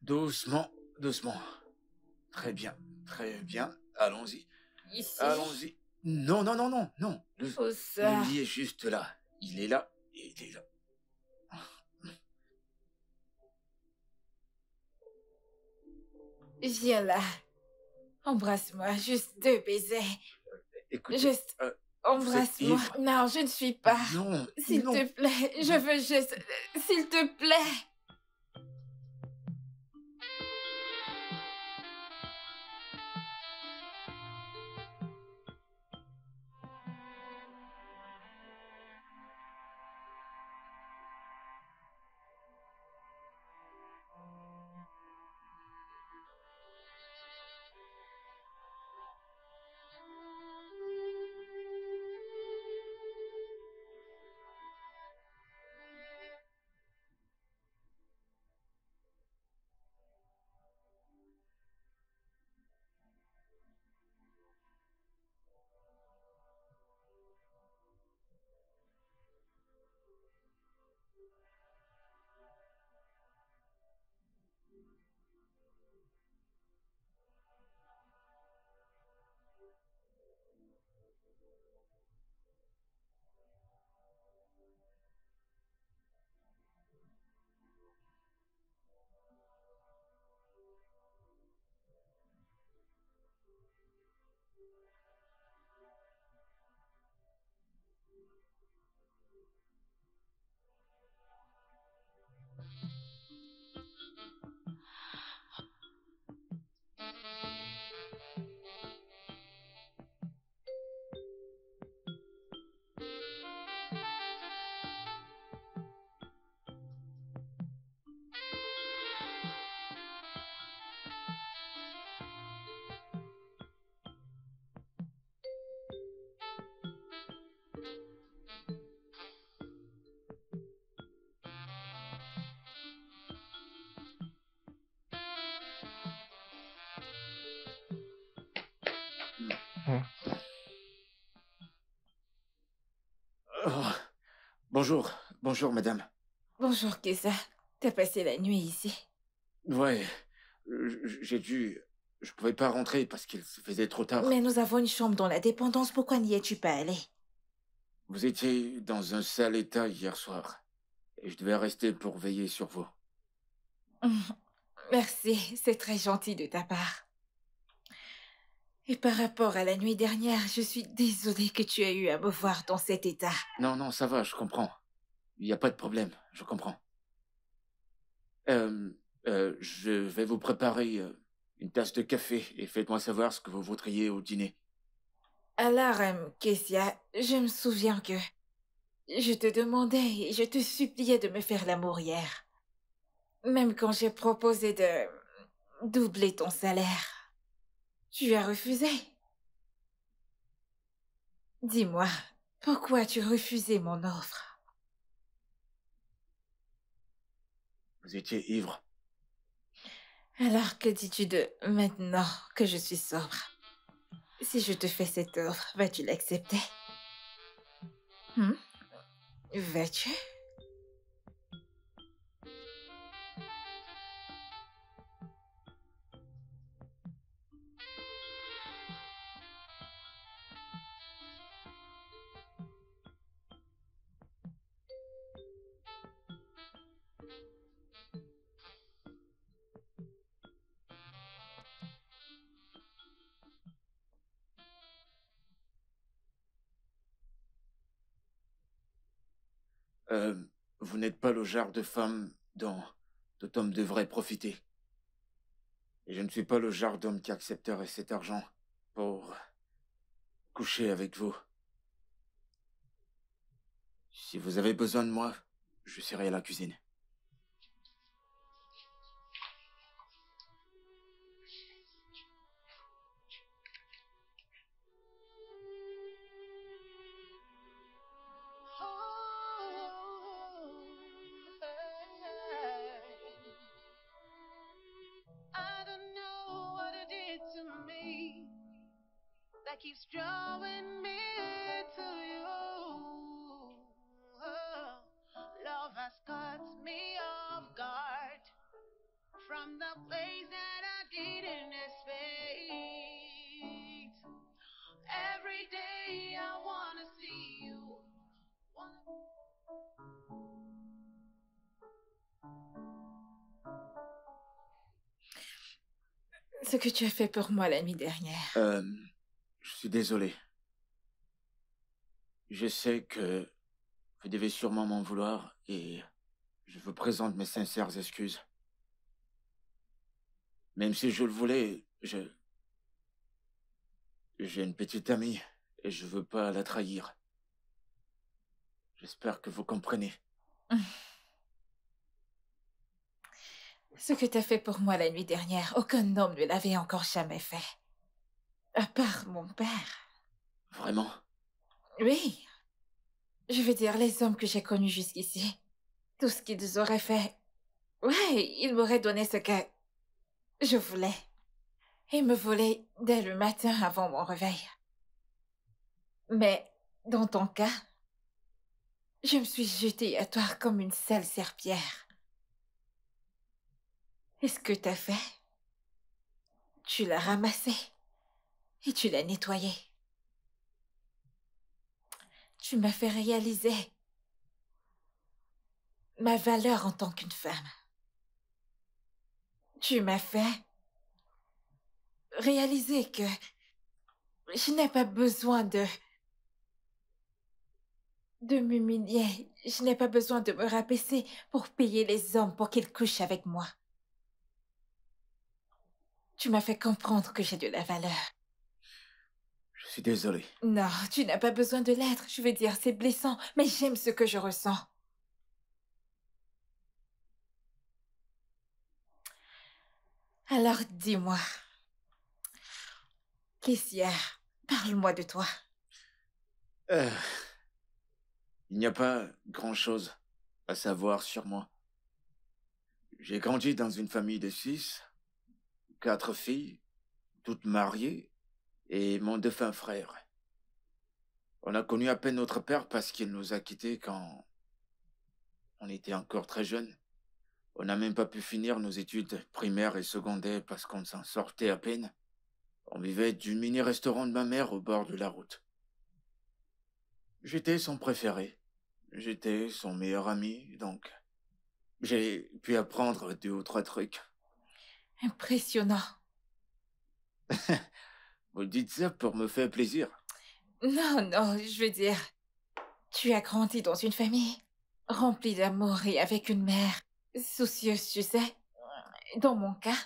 Doucement, doucement. Très bien, très bien. Allons-y. Ici. Allons-y. Non. Où ça? Le lit est juste là. Il est là. Il est là. Viens là. Embrasse-moi, juste 2 baisers. Écoutez, Juste embrasse-moi. ivre. Non, je ne suis pas. Non, S'il non. te plaît, je veux juste... S'il te plaît. Bonjour, bonjour, madame. Bonjour, Kessa. T'as passé la nuit ici? Ouais, j'ai dû... Je pouvais pas rentrer parce qu'il se faisait trop tard. Mais nous avons une chambre dans la dépendance, pourquoi n'y es-tu pas allé? Vous étiez dans un sale état hier soir. Et je devais rester pour veiller sur vous. Merci, c'est très gentil de ta part. Et par rapport à la nuit dernière, je suis désolée que tu aies eu à me voir dans cet état. Non, non, ça va, je comprends. Il n'y a pas de problème, je comprends. Je vais vous préparer une tasse de café et faites-moi savoir ce que vous voudriez au dîner. Alors, Kessia, je me souviens que je te demandais et je te suppliais de me faire l'amour hier. Même quand j'ai proposé de doubler ton salaire, tu as refusé. Dis-moi, pourquoi tu refusais mon offre? Vous étiez ivre. Alors que dis-tu de maintenant que je suis sobre? Si je te fais cette offre, vas-tu l'accepter? Vas-tu? Vous n'êtes pas le genre de femme dont tout homme devrait profiter. Et je ne suis pas le genre d'homme qui accepterait cet argent pour coucher avec vous. Si vous avez besoin de moi, je serai à la cuisine. I don't know what it did to me that keeps drawing me to you. Oh, love has caught me off guard from the place that I didn't expect. Every day I wanna see you. Ce que tu as fait pour moi la nuit dernière. Je suis désolé. Je sais que vous devez sûrement m'en vouloir et je vous présente mes sincères excuses. Même si je le voulais, j'ai une petite amie et je veux pas la trahir. J'espère que vous comprenez. Ce que tu as fait pour moi la nuit dernière, aucun homme ne l'avait encore jamais fait. À part mon père. Vraiment? Oui. Je veux dire, les hommes que j'ai connus jusqu'ici, tout ce qu'ils auraient fait... Ouais, ils m'auraient donné ce que je voulais. Ils me volaient dès le matin avant mon réveil. Mais, dans ton cas, je me suis jetée à toi comme une sale serpillière. Et ce que t'as fait, tu l'as ramassé et tu l'as nettoyé. Tu m'as fait réaliser ma valeur en tant qu'une femme. Tu m'as fait réaliser que je n'ai pas besoin de m'humilier. Je n'ai pas besoin de me rabaisser pour payer les hommes pour qu'ils couchent avec moi. Tu m'as fait comprendre que j'ai de la valeur. Je suis désolé. Non, tu n'as pas besoin de l'être. Je veux dire, c'est blessant, mais j'aime ce que je ressens. Alors dis-moi, Kessia, parle-moi de toi. Il n'y a pas grand-chose à savoir sur moi. J'ai grandi dans une famille de 6, 4 filles, toutes mariées, et mon défunt frère. On a connu à peine notre père parce qu'il nous a quittés quand on était encore très jeunes. On n'a même pas pu finir nos études primaires et secondaires parce qu'on s'en sortait à peine. On vivait du mini-restaurant de ma mère au bord de la route. J'étais son préféré. J'étais son meilleur ami, donc j'ai pu apprendre 2 ou 3 trucs. Impressionnant. Vous dites ça pour me faire plaisir. Non, non, je veux dire, tu as grandi dans une famille remplie d'amour et avec une mère soucieuse, tu sais. Dans mon cas,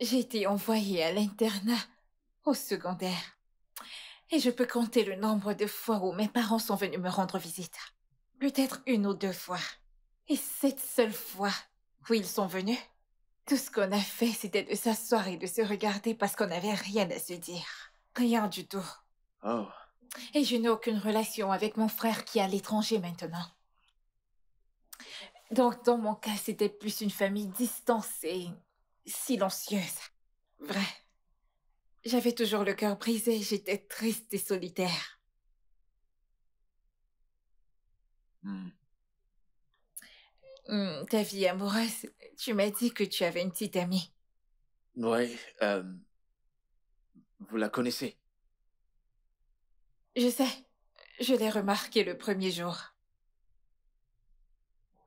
j'ai été envoyée à l'internat au secondaire. Et je peux compter le nombre de fois où mes parents sont venus me rendre visite. Peut-être 1 ou 2 fois. Et cette seule fois où ils sont venus, tout ce qu'on a fait, c'était de s'asseoir et de se regarder parce qu'on n'avait rien à se dire. Rien du tout. Oh, Et je n'ai aucune relation avec mon frère qui est à l'étranger maintenant. Donc, dans mon cas, c'était plus une famille distancée, silencieuse. Vrai. J'avais toujours le cœur brisé, j'étais triste et solitaire. hmm. Ta vie amoureuse, tu m'as dit que tu avais une petite amie. Ouais, vous la connaissez? Je sais, je l'ai remarqué le premier jour.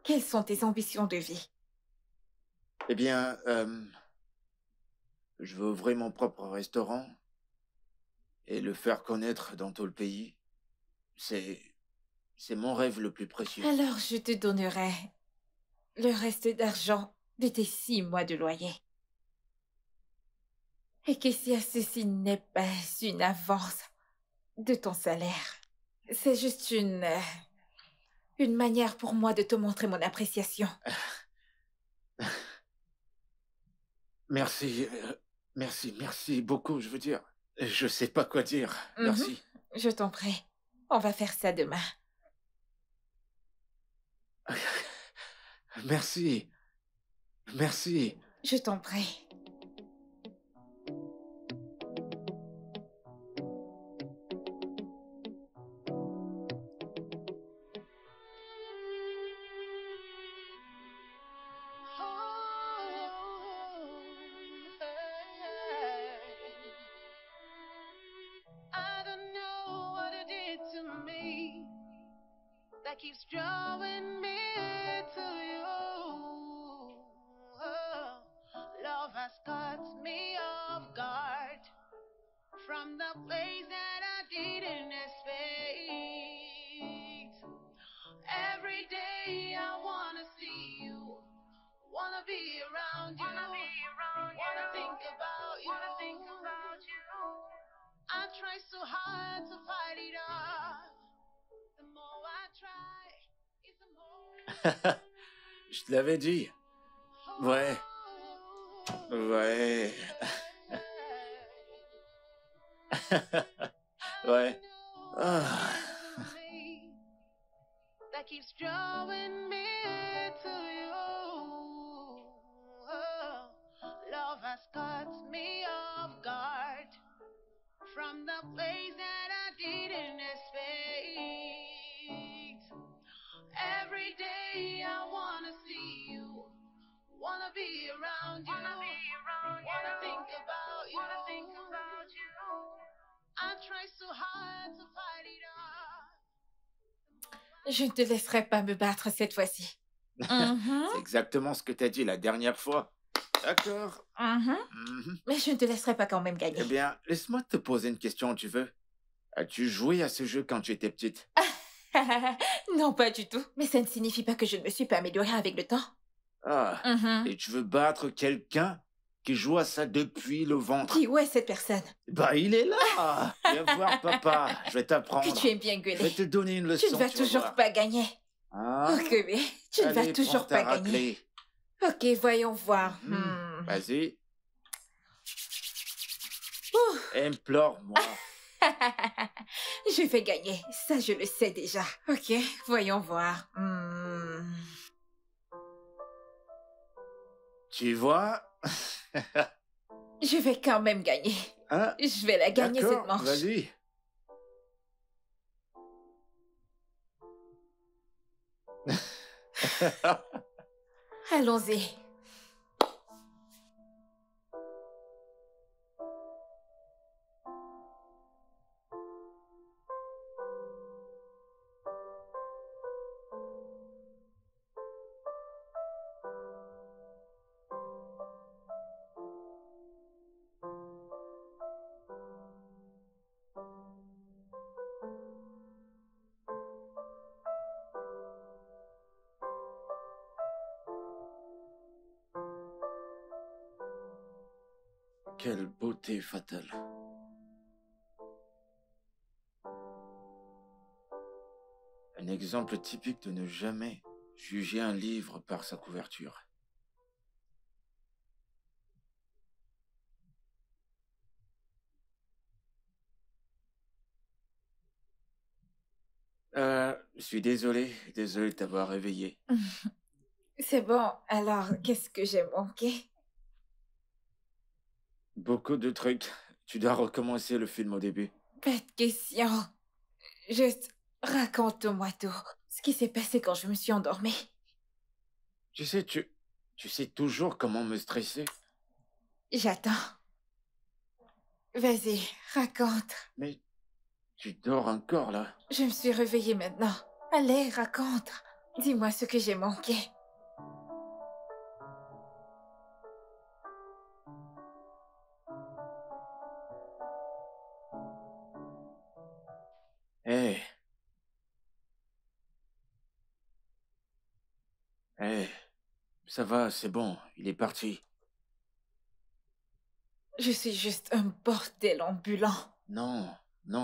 Quelles sont tes ambitions de vie? Eh bien, je veux ouvrir mon propre restaurant et le faire connaître dans tout le pays. C'est mon rêve le plus précieux. Alors je te donnerai le reste d'argent de tes 6 mois de loyer. Et que si ceci n'est pas une avance de ton salaire, c'est juste une manière pour moi de te montrer mon appréciation. Merci, merci beaucoup, je veux dire. Je sais pas quoi dire. Mhm. Merci. Je t'en prie, on va faire ça demain. Merci. Merci. Je t'en prie. I don't know what it did to me that keeps drawing me to you. Oh, love has caught me off guard from the place that I didn't expect. Every day I wanna see you, wanna be around you, wanna think about you. I try so hard to fight it off. The more I try, it's the more. Je te l'avais dit. Ouais. Ouais. Ouais. Ah. That keeps drawing me to you. Oh, love has caught me off guard from the place that I didn't expect. Every day I wanna see you, wanna be around you, wanna think about you. I try so hard to fight it off. Je ne te laisserai pas me battre cette fois-ci. Mhm. C'est exactement ce que t'as dit la dernière fois. D'accord. Mhm. Mhm. Mais je ne te laisserai pas quand même gagner. Eh bien, laisse-moi te poser une question, tu veux. As-tu joué à ce jeu quand tu étais petite? Non, pas du tout. Mais ça ne signifie pas que je ne me suis pas améliorée avec le temps. Ah. Mhm. Et tu veux battre quelqu'un qui joue à ça depuis le ventre? Qui où est cette personne? Bah, il est là. Viens voir, papa. Je vais t'apprendre. Que tu aimes bien Je vais gueuler. te donner une leçon. Tu ne vas tu toujours voir. pas gagner. Hein? Ok, mais tu ne vas Allez, toujours prends ta pas gagner. raclée. Ok, voyons voir. Vas-y. Ouh. Implore-moi. Je vais gagner. Ça, je le sais déjà. Ok, voyons voir. Tu vois? Je vais quand même gagner. Hein? Je vais la gagner cette D'accord, manche. vas-y. Allons-y. Quelle beauté fatale. Un exemple typique de ne jamais juger un livre par sa couverture. Je suis désolé de t'avoir réveillé. C'est bon, alors qu'est-ce que j'ai manqué? Beaucoup de trucs. Tu dois recommencer le film au début. Pas de question. Juste, raconte-moi tout. Ce qui s'est passé quand je me suis endormie. Tu sais toujours comment me stresser. J'attends. Vas-y, raconte. Mais tu dors encore là. Je me suis réveillée maintenant. Allez, raconte. Dis-moi ce que j'ai manqué. Hé. Hé. Ça va, c'est bon, il est parti. Je suis juste un bordel ambulant. Non,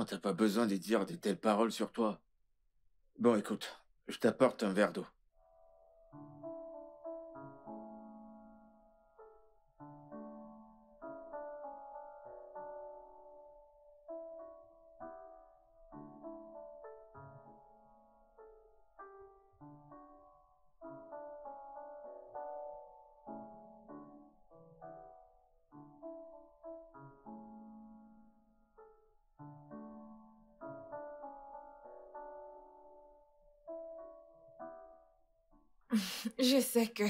t'as pas besoin de dire de telles paroles sur toi. Bon, écoute, je t'apporte un verre d'eau. Je sais que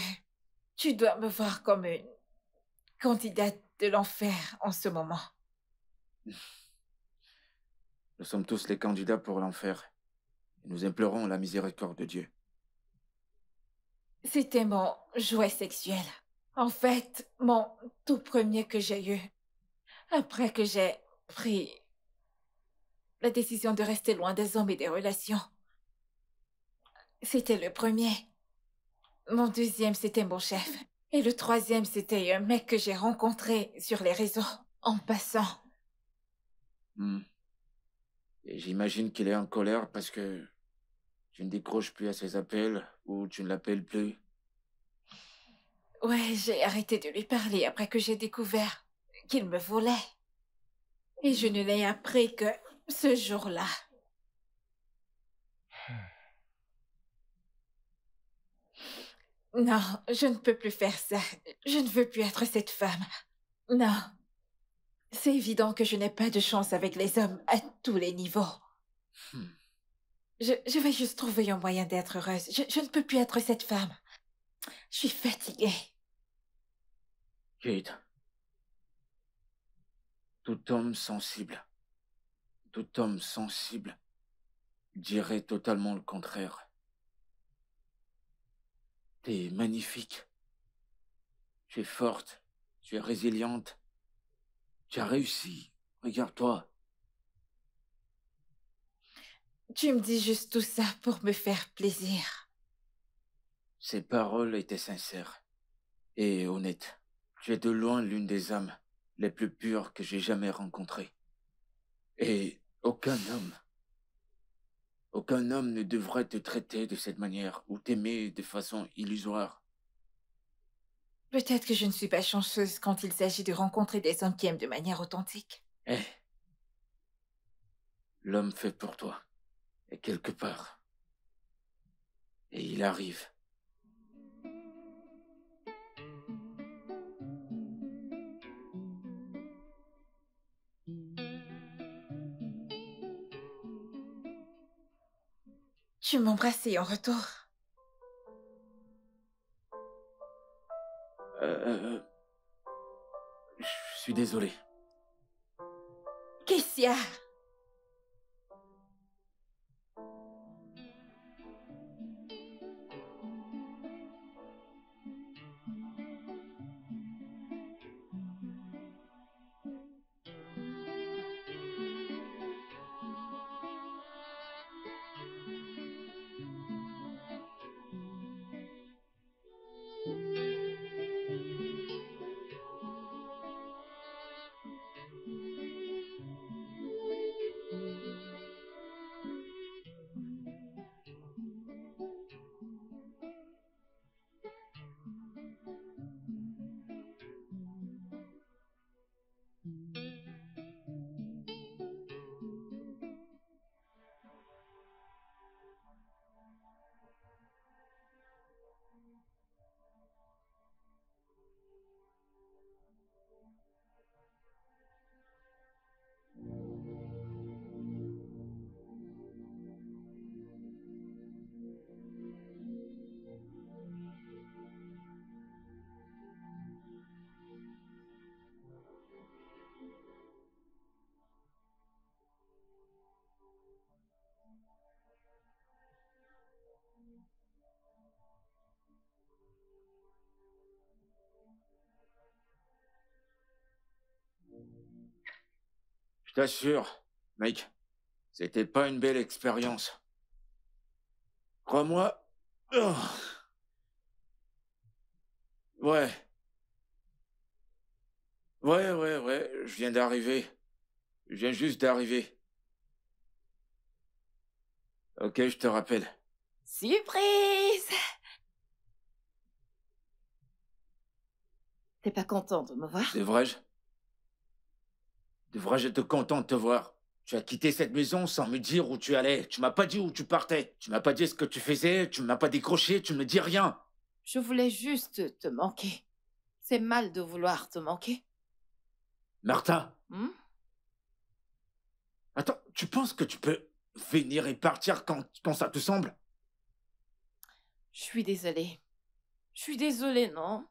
tu dois me voir comme une candidate de l'enfer en ce moment. Nous sommes tous les candidats pour l'enfer. Et nous implorons la miséricorde de Dieu. C'était mon jouet sexuel. En fait, mon tout premier que j'ai eu. Après que j'ai pris la décision de rester loin des hommes et des relations. C'était le premier. Mon deuxième, c'était mon chef. Et le troisième, c'était un mec que j'ai rencontré sur les réseaux, en passant. Et j'imagine qu'il est en colère parce que tu ne décroches plus à ses appels ou tu ne l'appelles plus. Ouais, j'ai arrêté de lui parler après que j'ai découvert qu'il me volait. Et je ne l'ai appris que ce jour-là. Non, je ne peux plus faire ça. Je ne veux plus être cette femme. Non. C'est évident que je n'ai pas de chance avec les hommes à tous les niveaux. Je vais juste trouver un moyen d'être heureuse. Je ne peux plus être cette femme. Je suis fatiguée. Kate, tout homme sensible dirait totalement le contraire. T'es magnifique. Tu es forte. Tu es résiliente. Tu as réussi. Regarde-toi. Tu me dis juste tout ça pour me faire plaisir. Ces paroles étaient sincères et honnêtes. Tu es de loin l'une des âmes les plus pures que j'ai jamais rencontrées. Et aucun homme ne devrait te traiter de cette manière ou t'aimer de façon illusoire. Peut-être que je ne suis pas chanceuse quand il s'agit de rencontrer des hommes qui aiment de manière authentique. L'homme fait pour toi est quelque part. Et il arrive. Tu m'embrassais en retour. Je suis désolé. Qu'est-ce qu'il y a? Je t'assure, mec, c'était pas une belle expérience. Crois-moi. Oh. Ouais. Ouais, je viens d'arriver. Je viens juste d'arriver. Ok, je te rappelle. Surprise! T'es pas content de me voir? Devrais-je être content de te voir? Tu as quitté cette maison sans me dire où tu allais. Tu m'as pas dit où tu partais. Tu m'as pas dit ce que tu faisais. Tu m'as pas décroché. Tu me dis rien. Je voulais juste te manquer. C'est mal de vouloir te manquer. Martha, Hmm? attends, tu penses que tu peux venir et partir quand ça te semble? Je suis désolée. Je suis désolée, non?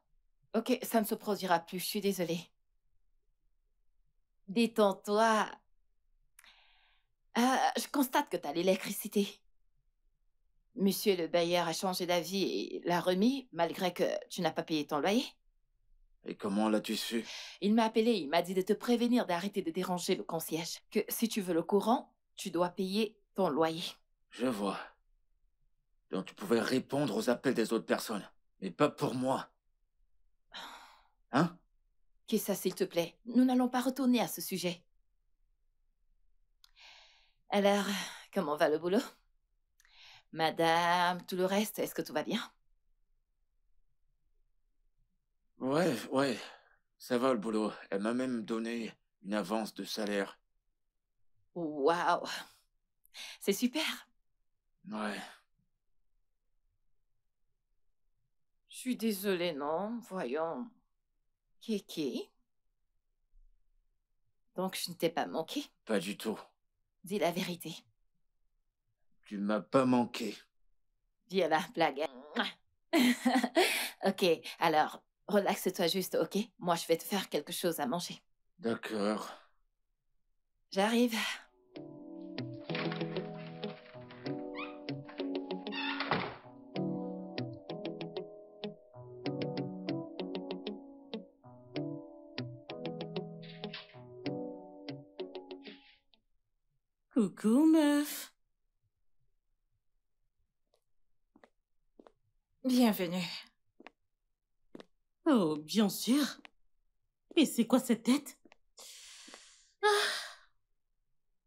Ok, ça ne se produira plus, je suis désolée. Détends-toi. Je constate que t'as l'électricité. Monsieur le bailleur a changé d'avis et l'a remis, malgré que tu n'as pas payé ton loyer. Et comment l'as-tu su? Il m'a appelé, il m'a dit de te prévenir d'arrêter de déranger le concierge. Que si tu veux le courant, tu dois payer ton loyer. Je vois. Donc tu pouvais répondre aux appels des autres personnes, mais pas pour moi. Hein? Qu'est-ce ça, s'il te plaît? Nous n'allons pas retourner à ce sujet. Alors, comment va le boulot? Madame, tout le reste, est-ce que tout va bien? Ouais, ça va le boulot. Elle m'a même donné une avance de salaire. Waouh! C'est super! Ouais. Je suis désolée, non? Voyons. Kéké? Donc, je ne t'ai pas manqué? Pas du tout. Dis la vérité. Tu m'as pas manqué. Dis la blague. Ok, alors, relaxe-toi juste, ok? Moi, je vais te faire quelque chose à manger. D'accord. J'arrive. Coucou, meuf. Bienvenue. Oh, bien sûr. Et c'est quoi cette tête? Ah.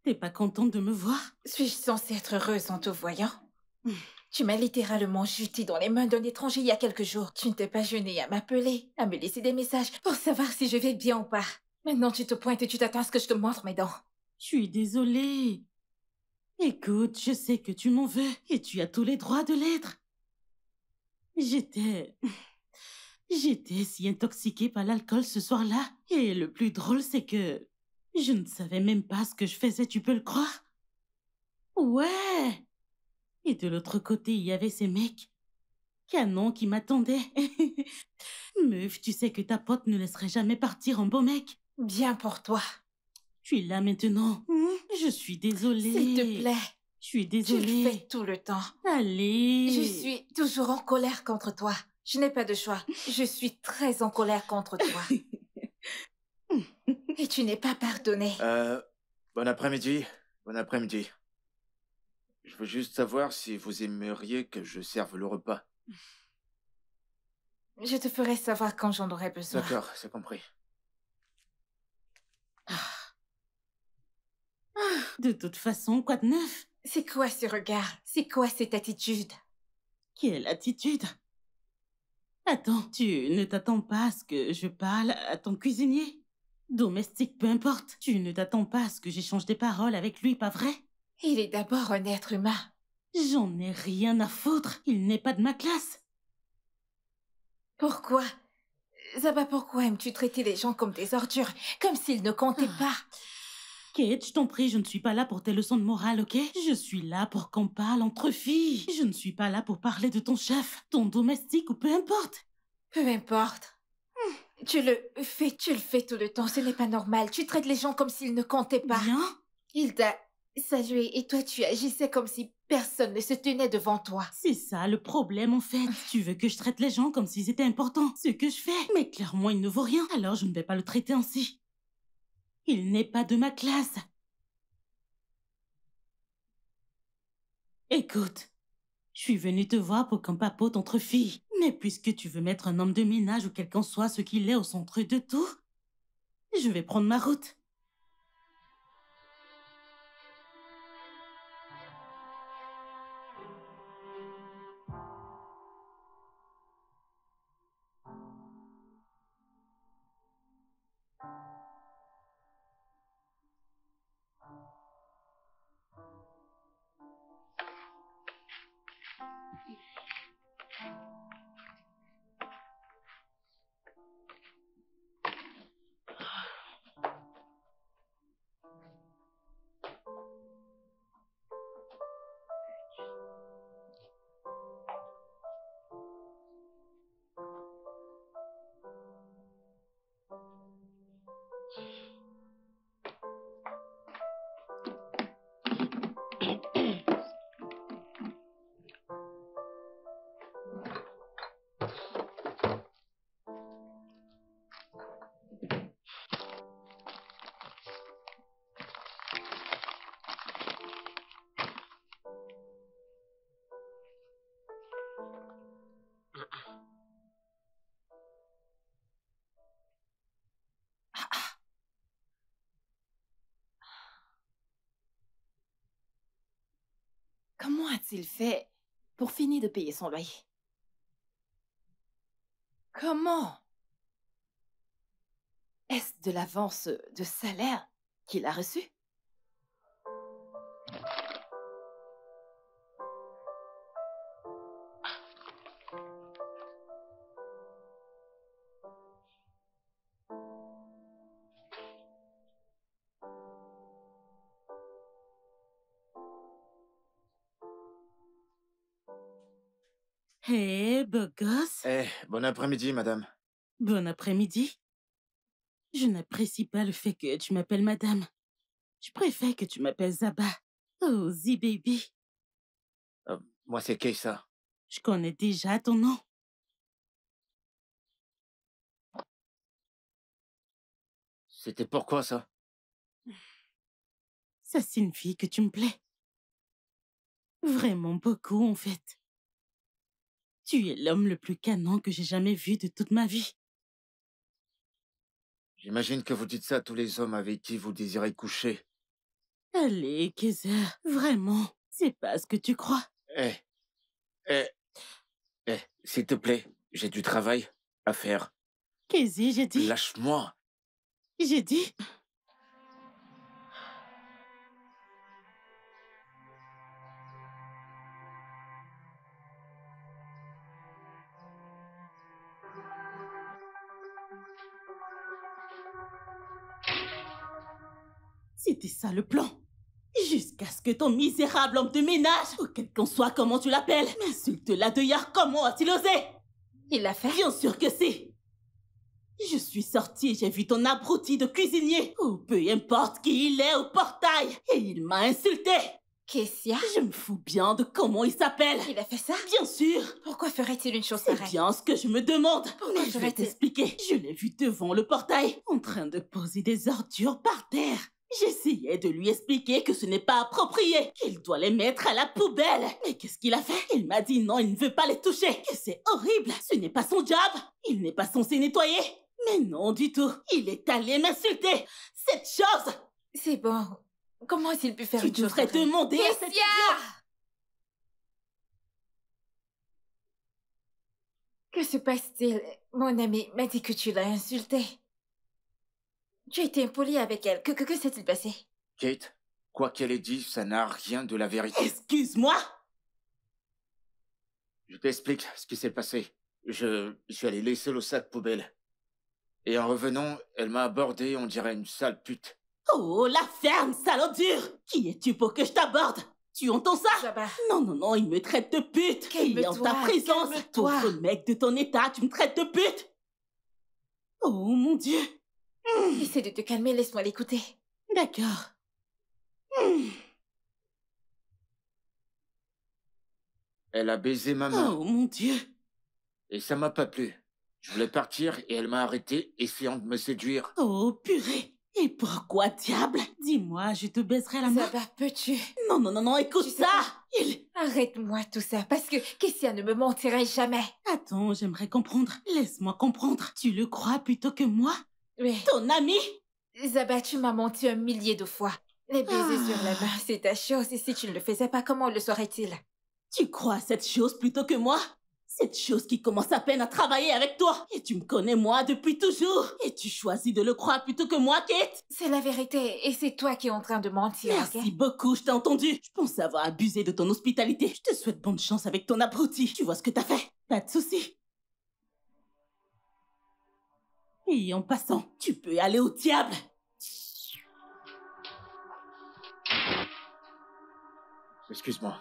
T'es pas contente de me voir? Suis-je censée être heureuse en te voyant? Tu m'as littéralement jeté dans les mains d'un étranger il y a quelques jours. Tu ne t'es pas gêné à m'appeler, à me laisser des messages pour savoir si je vais bien ou pas. Maintenant, tu te pointes et tu t'attends à ce que je te montre mes dents. Je suis désolée. Écoute, je sais que tu m'en veux et tu as tous les droits de l'être. J'étais si intoxiquée par l'alcool ce soir-là. Et le plus drôle, c'est que je ne savais même pas ce que je faisais, tu peux le croire? Ouais. Et de l'autre côté, il y avait ces mecs canons qui m'attendaient. Meuf, tu sais que ta pote ne laisserait jamais partir un beau mec. Bien pour toi. Tu es là maintenant. Je suis désolée. S'il te plaît. Je suis Tu désolée. le fais tout le temps. Allez. Je suis toujours en colère contre toi. Je n'ai pas de choix. Je suis très en colère contre toi. Et tu n'es pas pardonné. Bon après-midi. Bon après-midi. Je veux juste savoir si vous aimeriez que je serve le repas. Je te ferai savoir quand j'en aurai besoin. D'accord, c'est compris. De toute façon, quoi de neuf? C'est quoi ce regard? C'est quoi cette attitude? Quelle attitude? Attends, tu ne t'attends pas à ce que je parle à ton cuisinier? Domestique, peu importe. Tu ne t'attends pas à ce que j'échange des paroles avec lui, pas vrai? Il est d'abord un être humain. J'en ai rien à foutre. Il n'est pas de ma classe. Pourquoi? Zaba, pourquoi aimes-tu traiter les gens comme des ordures? Comme s'ils ne comptaient pas? Kate, je t'en prie, je ne suis pas là pour tes leçons de morale, ok? Je suis là pour qu'on parle entre filles. Je ne suis pas là pour parler de ton chef, ton domestique ou peu importe. Peu importe. Tu le fais tout le temps, ce n'est pas normal. Tu traites les gens comme s'ils ne comptaient pas. Bien? Il t'a salué et toi tu agissais comme si personne ne se tenait devant toi. C'est ça le problème en fait. Tu veux que je traite les gens comme s'ils étaient importants. Ce que je fais. Mais clairement, il ne vaut rien. Alors je ne vais pas le traiter ainsi. Il n'est pas de ma classe. Écoute, je suis venue te voir pour qu'on papote entre filles. Mais puisque tu veux mettre un homme de ménage ou quel qu'en soit ce qu'il est au centre de tout, je vais prendre ma route. Comment a-t-il fait pour finir de payer son loyer? Comment? Est-ce de l'avance de salaire qu'il a reçu? Hé, beau gosse. Bon après-midi, madame. Bon après-midi. Je n'apprécie pas le fait que tu m'appelles madame. Je préfère que tu m'appelles Zaba. Oh, Z-Baby. Moi, c'est Keissa. Je connais déjà ton nom. C'était pourquoi, ça? Ça signifie que tu me plais. Vraiment beaucoup, en fait. Tu es l'homme le plus canon que j'ai jamais vu de toute ma vie. J'imagine que vous dites ça à tous les hommes avec qui vous désirez coucher. Allez, Kaiser, vraiment, c'est pas ce que tu crois. S'il te plaît, j'ai du travail à faire. Kaiser, j'ai dit... Lâche-moi. J'ai dit... C'était ça le plan. Jusqu'à ce que ton misérable homme de ménage, ou quel qu'en soit comment tu l'appelles, m'insulte la deuillard. Comment a-t-il osé? Il l'a fait? Bien sûr que si. Je suis sortie et j'ai vu ton abruti de cuisinier, ou peu importe qui il est au portail, et il m'a insulté. Kessia? Je me fous bien de comment il s'appelle. Il a fait ça? Bien sûr. Pourquoi ferait-il une chose C'est pareille? bien ce que je me demande. Pourquoi Mais je vais ferait-il? t'expliquer. Je l'ai vu devant le portail, en train de poser des ordures par terre. J'essayais de lui expliquer que ce n'est pas approprié, qu'il doit les mettre à la poubelle. Mais qu'est-ce qu'il a fait? Il m'a dit non, il ne veut pas les toucher, que c'est horrible. Ce n'est pas son job. Il n'est pas censé nettoyer. Mais non du tout. Il est allé m'insulter. Cette chose. C'est bon. Comment a-t-il pu faire Tu une chose devrais pareille? demander à cette Kessia! idiote. Que se passe-t-il? Mon ami m'a dit que tu l'as insultée. Tu as été impoli avec elle. Que s'est-il passé? Kate, quoi qu'elle ait dit, ça n'a rien de la vérité. Excuse-moi. Je t'explique ce qui s'est passé. Je suis allé laisser le sac poubelle. Et en revenant, elle m'a abordé, on dirait une sale pute. Oh, la ferme, salaud dur. Qui es-tu pour que je t'aborde? Tu entends ça? Là-bas. Non, non, non, il me traite de pute. Et en ta présence, calme-toi. pauvre mec de ton état, tu me traites de pute. Oh, mon Dieu. Essaie de te calmer, laisse-moi l'écouter. D'accord. Elle a baisé ma main. Oh, mon Dieu. Et ça m'a pas plu. Je voulais partir et elle m'a arrêté, essayant de me séduire. Oh, purée. Et pourquoi, diable? Dis-moi, je te baiserai la main. Zaba, peux-tu? Non, non, non, non, écoute Tu sais ça. Arrête-moi tout ça, parce que Kessia ne me mentirait jamais. Attends, j'aimerais comprendre. Laisse-moi comprendre. Tu le crois plutôt que moi? Oui. Ton ami? Zaba, tu m'as menti 1 millier de fois. Les baisers sur la main, c'est ta chose, et si tu ne le faisais pas, comment le saurait-il? Tu crois à cette chose plutôt que moi? Cette chose qui commence à peine à travailler avec toi. Et tu me connais moi depuis toujours. Et tu choisis de le croire plutôt que moi, Kate? C'est la vérité, et c'est toi qui es en train de mentir, Merci ok? beaucoup, je t'ai entendu. Je pense avoir abusé de ton hospitalité. Je te souhaite bonne chance avec ton abruti. Tu vois ce que t'as fait? Pas de souci. Et en passant, tu peux aller au diable. Excuse-moi.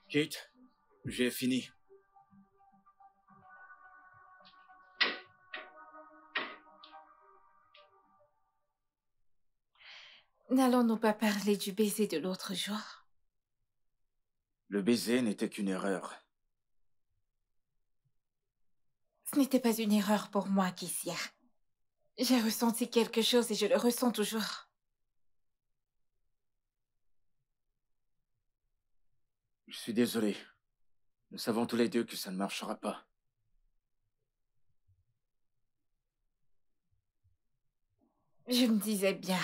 Kate, j'ai fini. N'allons-nous pas parler du baiser de l'autre jour? Le baiser n'était qu'une erreur. Ce n'était pas une erreur pour moi, Kessia. J'ai ressenti quelque chose et je le ressens toujours. Je suis désolé. Nous savons tous les deux que ça ne marchera pas. Je me disais bien.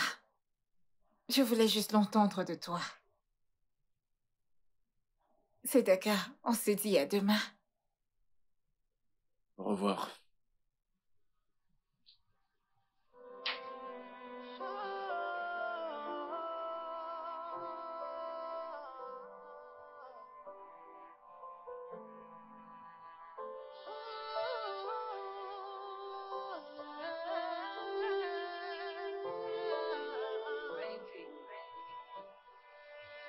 Je voulais juste l'entendre de toi. C'est d'accord, on se dit à demain. Au revoir.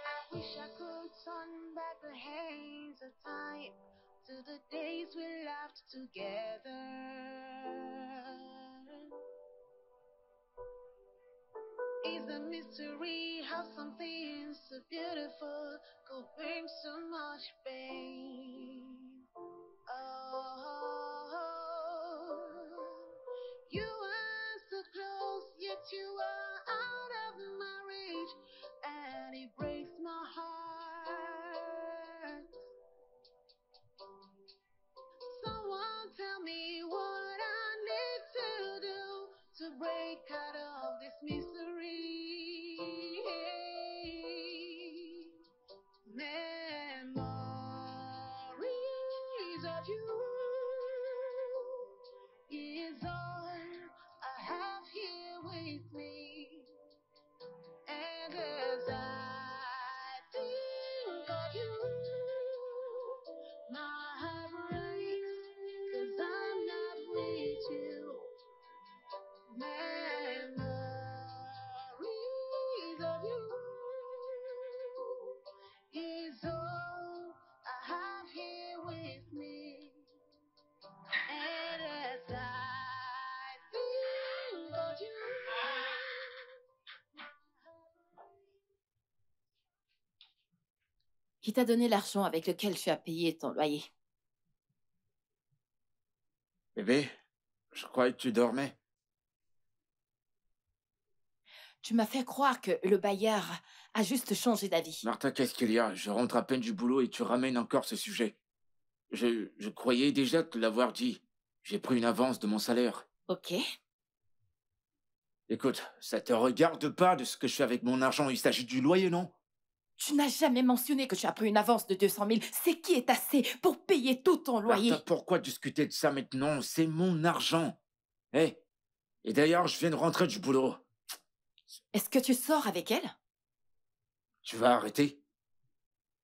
I wish I could turn back the hands of time to the days we laughed together. It's a mystery how something so beautiful could bring so much pain. Oh, you are so close, yet you are out of my reach, and it breaks my heart. Someone tell me what I need to do to break out of this misery. Memories of you is all I have here with me. And as I think of you, my heart breaks Qui t'a donné l'argent avec lequel tu as payé ton loyer? Bébé, je croyais que tu dormais. Tu m'as fait croire que le bailleur a juste changé d'avis. Martha, qu'est-ce qu'il y a? Je rentre à peine du boulot et tu ramènes encore ce sujet. Je croyais déjà te l'avoir dit. J'ai pris une avance de mon salaire. Ok. Écoute, ça te regarde pas de ce que je fais avec mon argent. Il s'agit du loyer, non? Tu n'as jamais mentionné que tu as pris une avance de 200 000. C'est qui est assez pour payer tout ton loyer? Martha, pourquoi discuter de ça maintenant? C'est mon argent. Hé, et d'ailleurs, je viens de rentrer du boulot. Est-ce que tu sors avec elle? Tu vas arrêter?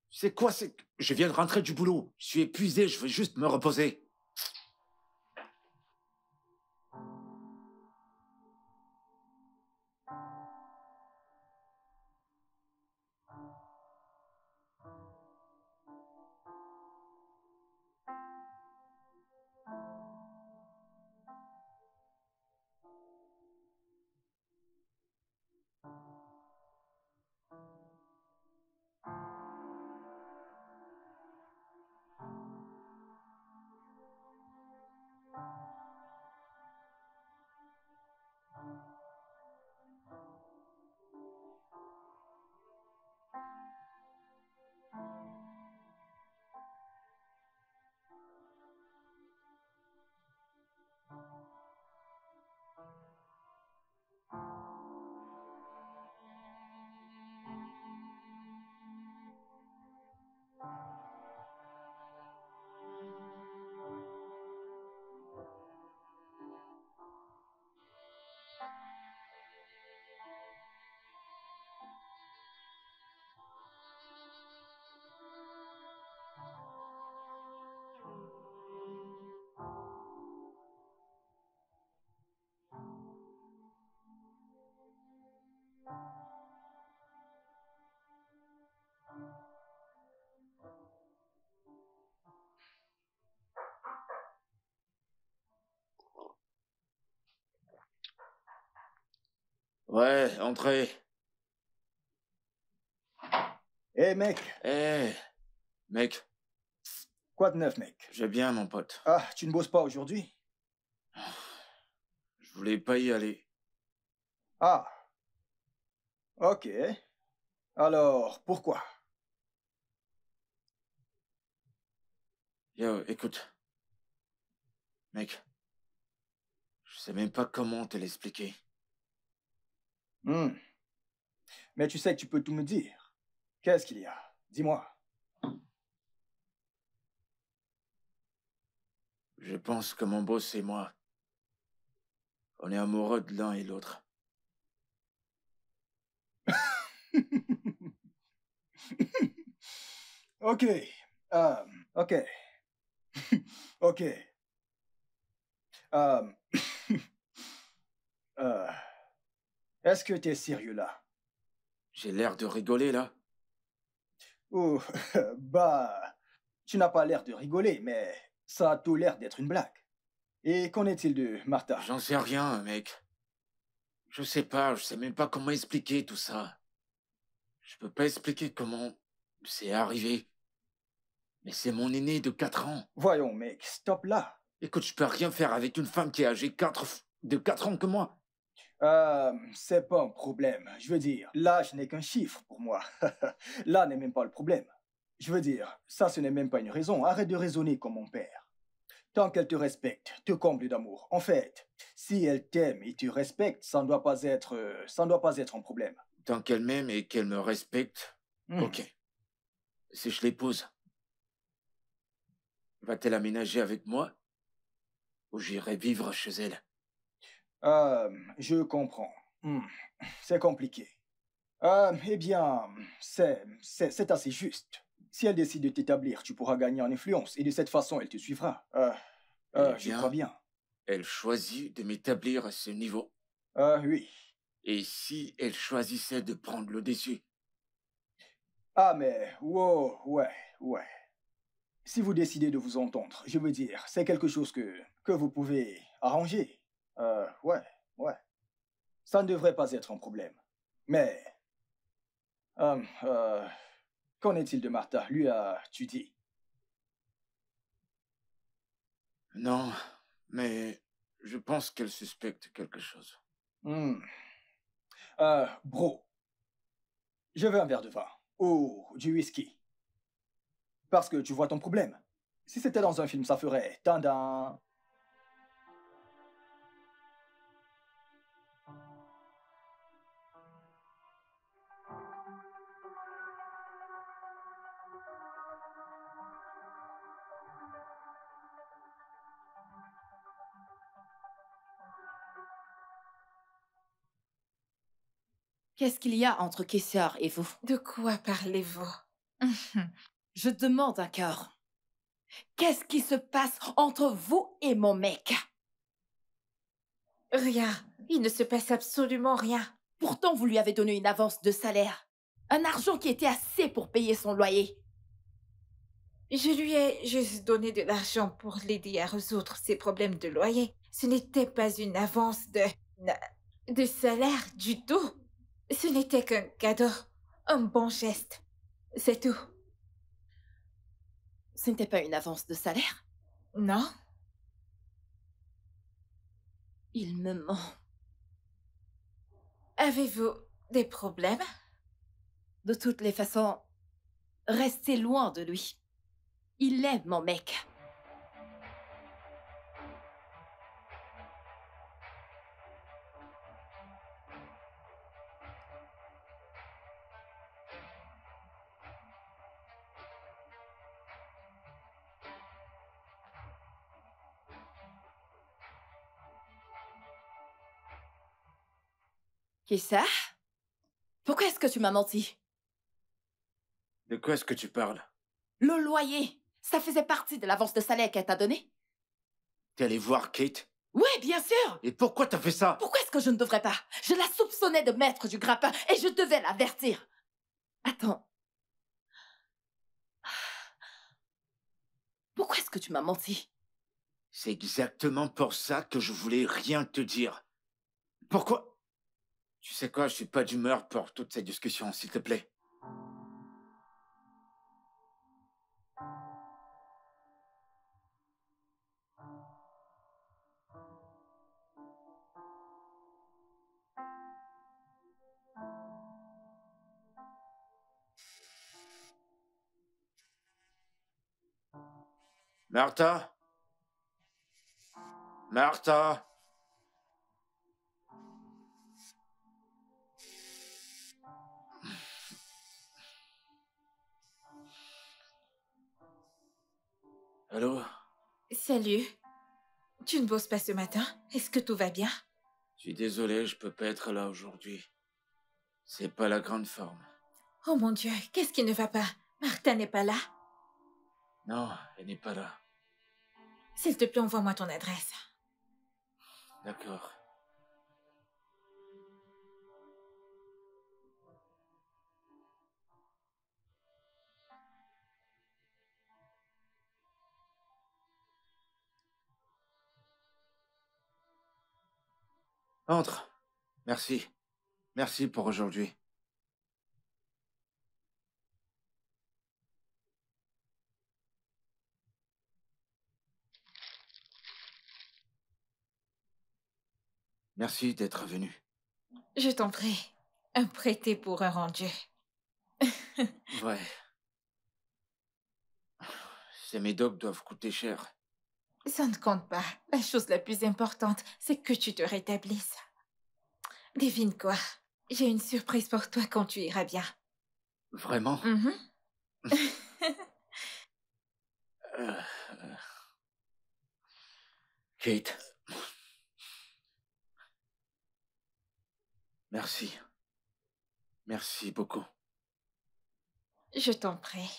C'est quoi? Je viens de rentrer du boulot. Je suis épuisé, je veux juste me reposer. Ouais, entrez. Hé, mec. Mec, Quoi de neuf, mec? je vais bien, mon pote. Ah, tu ne bosses pas aujourd'hui? Je voulais pas y aller. Ah. Ok. Alors, pourquoi? Yo, écoute. Mec, je sais même pas comment te l'expliquer. Mais tu sais que tu peux tout me dire. Qu'est-ce qu'il y a? Dis-moi. Je pense que mon boss et moi, on est amoureux de l'un et l'autre. Ok. Ok. Ok. Euh, Est-ce que t'es sérieux là? J'ai l'air de rigoler, là? Oh, bah, tu n'as pas l'air de rigoler, mais ça a tout l'air d'être une blague. Et qu'en est-il de Martha? J'en sais rien, mec. Je sais même pas comment expliquer tout ça. Je peux pas expliquer comment c'est arrivé. Mais c'est mon aîné de 4 ans. Voyons, mec, stop là. Écoute, je peux rien faire avec une femme qui est âgée de 4 ans que moi. C'est pas un problème. Je veux dire, l'âge n'est qu'un chiffre pour moi. Là n'est même pas le problème. Je veux dire, ça ce n'est même pas une raison. Arrête de raisonner comme mon père. Tant qu'elle te respecte, te comble d'amour. En fait, si elle t'aime et te respecte, ça ne doit pas être un problème. Tant qu'elle m'aime et qu'elle me respecte, ok. Si je l'épouse, va-t-elle aménager avec moi? Ou j'irai vivre chez elle? Je comprends. C'est compliqué. Eh bien, c'est assez juste. Si elle décide de t'établir, tu pourras gagner en influence et de cette façon, elle te suivra. Je crois bien. Elle choisit de m'établir à ce niveau. Oui. Et si elle choisissait de prendre le dessus? Ah, mais, wow, ouais. Si vous décidez de vous entendre, je veux dire, c'est quelque chose que vous pouvez arranger. Ouais. Ça ne devrait pas être un problème. Mais, Qu'en est-il de Martha? Lui as-tu dit? Non, mais je pense qu'elle suspecte quelque chose. Bro, je veux un verre de vin. Ou du whisky. Parce que tu vois ton problème. Si c'était dans un film, ça ferait dun. Qu'est-ce qu'il y a entre Kessar et vous? De quoi parlez-vous? Je demande encore. Qu'est-ce qui se passe entre vous et mon mec? Rien. Il ne se passe absolument rien. Pourtant, vous lui avez donné une avance de salaire. Un argent qui était assez pour payer son loyer. Je lui ai juste donné de l'argent pour l'aider à résoudre ses problèmes de loyer. Ce n'était pas une avance de salaire du tout. Ce n'était qu'un cadeau. Un bon geste. C'est tout. Ce n'était pas une avance de salaire? Non? Il me ment. Avez-vous des problèmes? De toutes les façons, restez loin de lui. Il est mon mec. Qui ça? Pourquoi est-ce que tu m'as menti? De quoi est-ce que tu parles? Le loyer, ça faisait partie de l'avance de salaire qu'elle t'a donnée? T'es allé voir Kate? Oui, bien sûr! Et pourquoi t'as fait ça? Pourquoi est-ce que je ne devrais pas? Je la soupçonnais de mettre du grappin et je devais l'avertir. Attends. Pourquoi est-ce que tu m'as menti? C'est exactement pour ça que je voulais rien te dire. Pourquoi? Tu sais quoi, je suis pas d'humeur pour toute cette discussion, s'il te plaît. Martha? Martha? Allô? Salut. Tu ne bosses pas ce matin? Est-ce que tout va bien? Je suis désolé, je peux pas être là aujourd'hui. C'est pas la grande forme. Oh mon Dieu, qu'est-ce qui ne va pas? Martha n'est pas là? Non, elle n'est pas là. S'il te plaît, envoie-moi ton adresse. D'accord. Entre. Merci. Merci pour aujourd'hui. Merci d'être venu. Je t'en prie. Un prêté pour un rendu. Ouais. Ces médocs doivent coûter cher. Ça ne compte pas. La chose la plus importante, c'est que tu te rétablisses. Devine quoi? J'ai une surprise pour toi quand tu iras bien. Vraiment? Mhm. Kate. Merci. Merci beaucoup. Je t'en prie.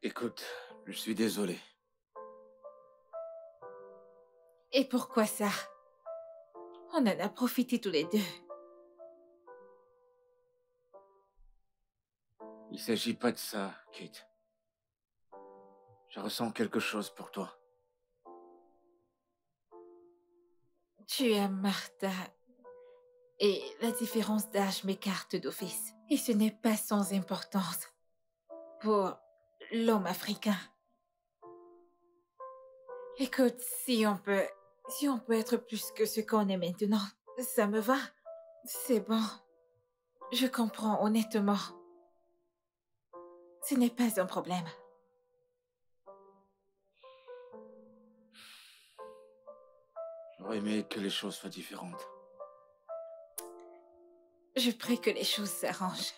Écoute, je suis désolé. Et pourquoi ça? On en a profité tous les deux. Il s'agit pas de ça, Kate. Je ressens quelque chose pour toi. Tu aimes Martha. Et la différence d'âge m'écarte d'office. Et ce n'est pas sans importance pour l'homme africain. Écoute, si on peut être plus que ce qu'on est maintenant, ça me va. C'est bon. Je comprends honnêtement. Ce n'est pas un problème. J'aurais aimé que les choses soient différentes. Je prie que les choses s'arrangent.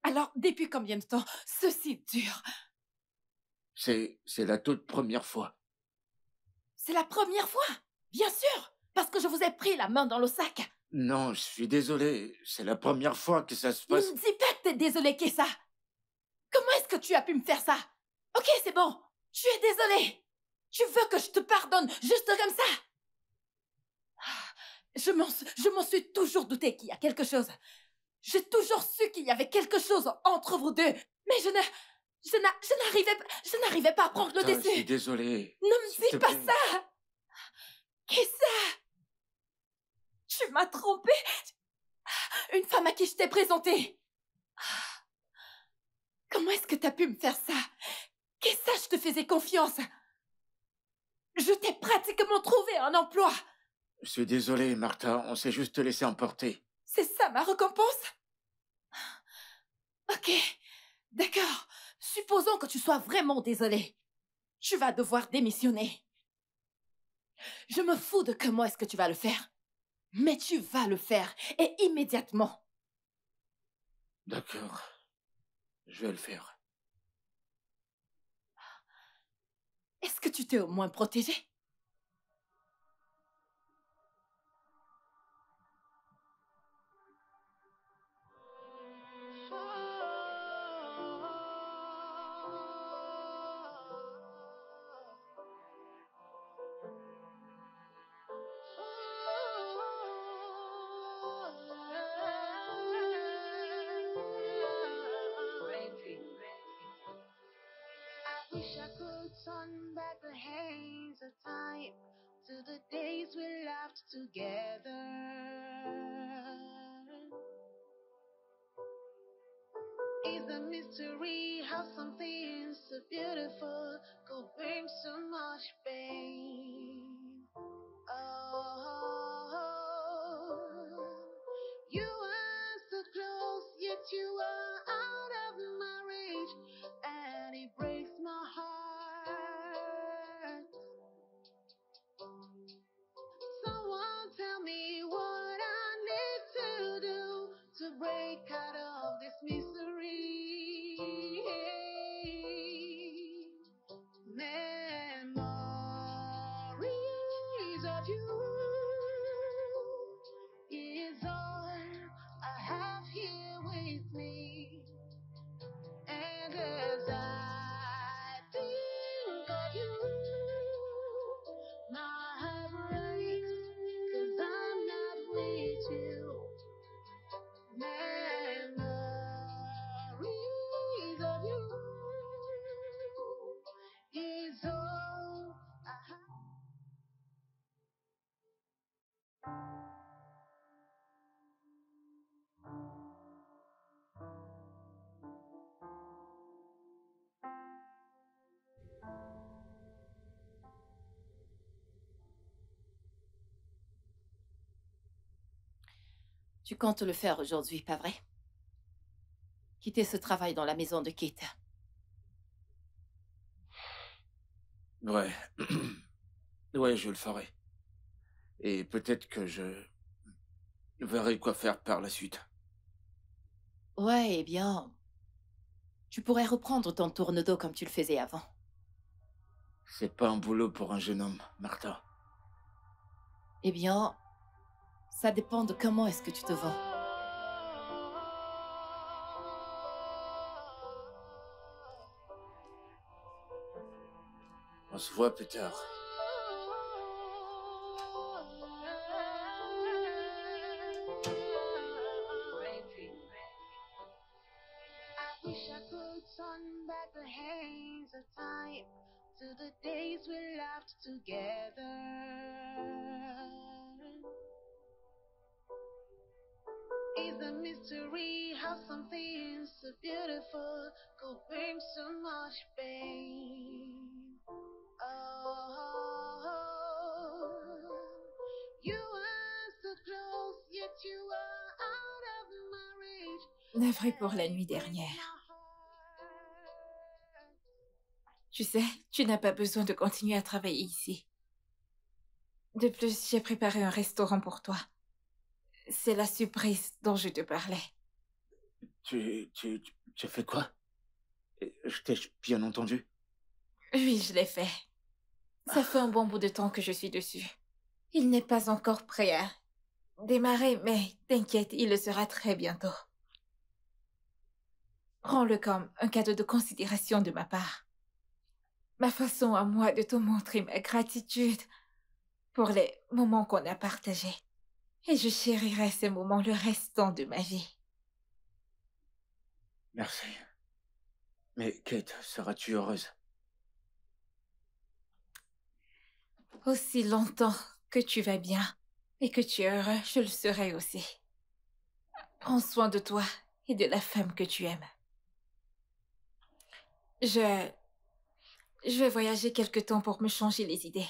Alors, depuis combien de temps ceci dure? C'est la toute première fois. C'est la première fois? Bien sûr, parce que je vous ai pris la main dans le sac. Non, je suis désolé. C'est la première fois que ça se Ne passe. me dis pas que t'es désolé, Kessa. Comment est-ce que tu as pu me faire ça? Ok, c'est bon. Je suis désolée. Tu veux que je te pardonne juste comme ça? Je m'en suis toujours douté qu'il y a quelque chose. J'ai toujours su qu'il y avait quelque chose entre vous deux. Mais je n'arrivais pas à prendre le Putain, je dessus. suis désolé. Ne me S'il te dis pas plaît. ça. Kessa, tu m'as trompée. Une femme à qui je t'ai présentée. Comment est-ce que t'as pu me faire ça? Kessa, je te faisais confiance. Je t'ai pratiquement trouvé un emploi. Je suis désolé, Martha. On s'est juste laissé emporter. C'est ça ma récompense? Ok, d'accord. Supposons que tu sois vraiment désolé. Tu vas devoir démissionner. Je me fous de comment est-ce que tu vas le faire. Mais tu vas le faire, et immédiatement. D'accord. Je vais le faire. Est-ce que tu t'es au moins protégé? I wish I could turn back the hands of time to the days we laughed together. It's a mystery how something so beautiful could bring so much pain. Oh, you are so close, yet you are out of my reach, and it breaks my heart. Someone tell me what I need to do to break out of this misery. Memories of you is all I have here with me. And as I think of you, my heart breaks, 'cause I'm not with you. Memories of you is all I have. Tu comptes le faire aujourd'hui, pas vrai? Quitter ce travail dans la maison de Kate. Ouais. Ouais, je le ferai. Et peut-être que je verrai quoi faire par la suite. Ouais, eh bien... Tu pourrais reprendre ton tourne-dos comme tu le faisais avant. C'est pas un boulot pour un jeune homme, Martha. Eh bien, Ça dépend de comment est-ce que tu te vends. On se voit plus tard. I wish I could turn back the hands of time to the days we laughed together. It's a mystery how something so beautiful could bring so much pain. Oh, you are so close, yet you are out of my reach. Navré pour la nuit dernière. Tu sais, tu n'as pas besoin de continuer à travailler ici. De plus, j'ai préparé un restaurant pour toi. C'est la surprise dont je te parlais. Tu as fait quoi? Je t'ai bien entendu. Oui, je l'ai fait. Ça fait un bon bout de temps que je suis dessus. Il n'est pas encore prêt à démarrer, mais t'inquiète, il le sera très bientôt. Prends-le comme un cadeau de considération de ma part. Ma façon à moi de te montrer ma gratitude pour les moments qu'on a partagés. Et je chérirai ces moments le restant de ma vie. Merci. Mais Kate, seras-tu heureuse? Aussi longtemps que tu vas bien et que tu es heureux, je le serai aussi. Prends soin de toi et de la femme que tu aimes. Je vais voyager quelque temps pour me changer les idées.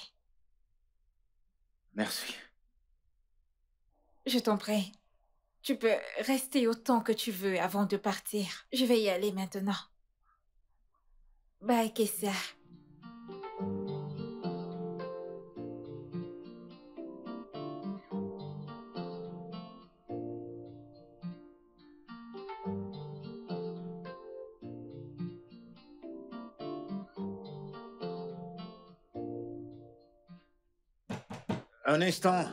Merci. Je t'en prie. Tu peux rester autant que tu veux avant de partir. Je vais y aller maintenant. Bye, Kessa. Un instant.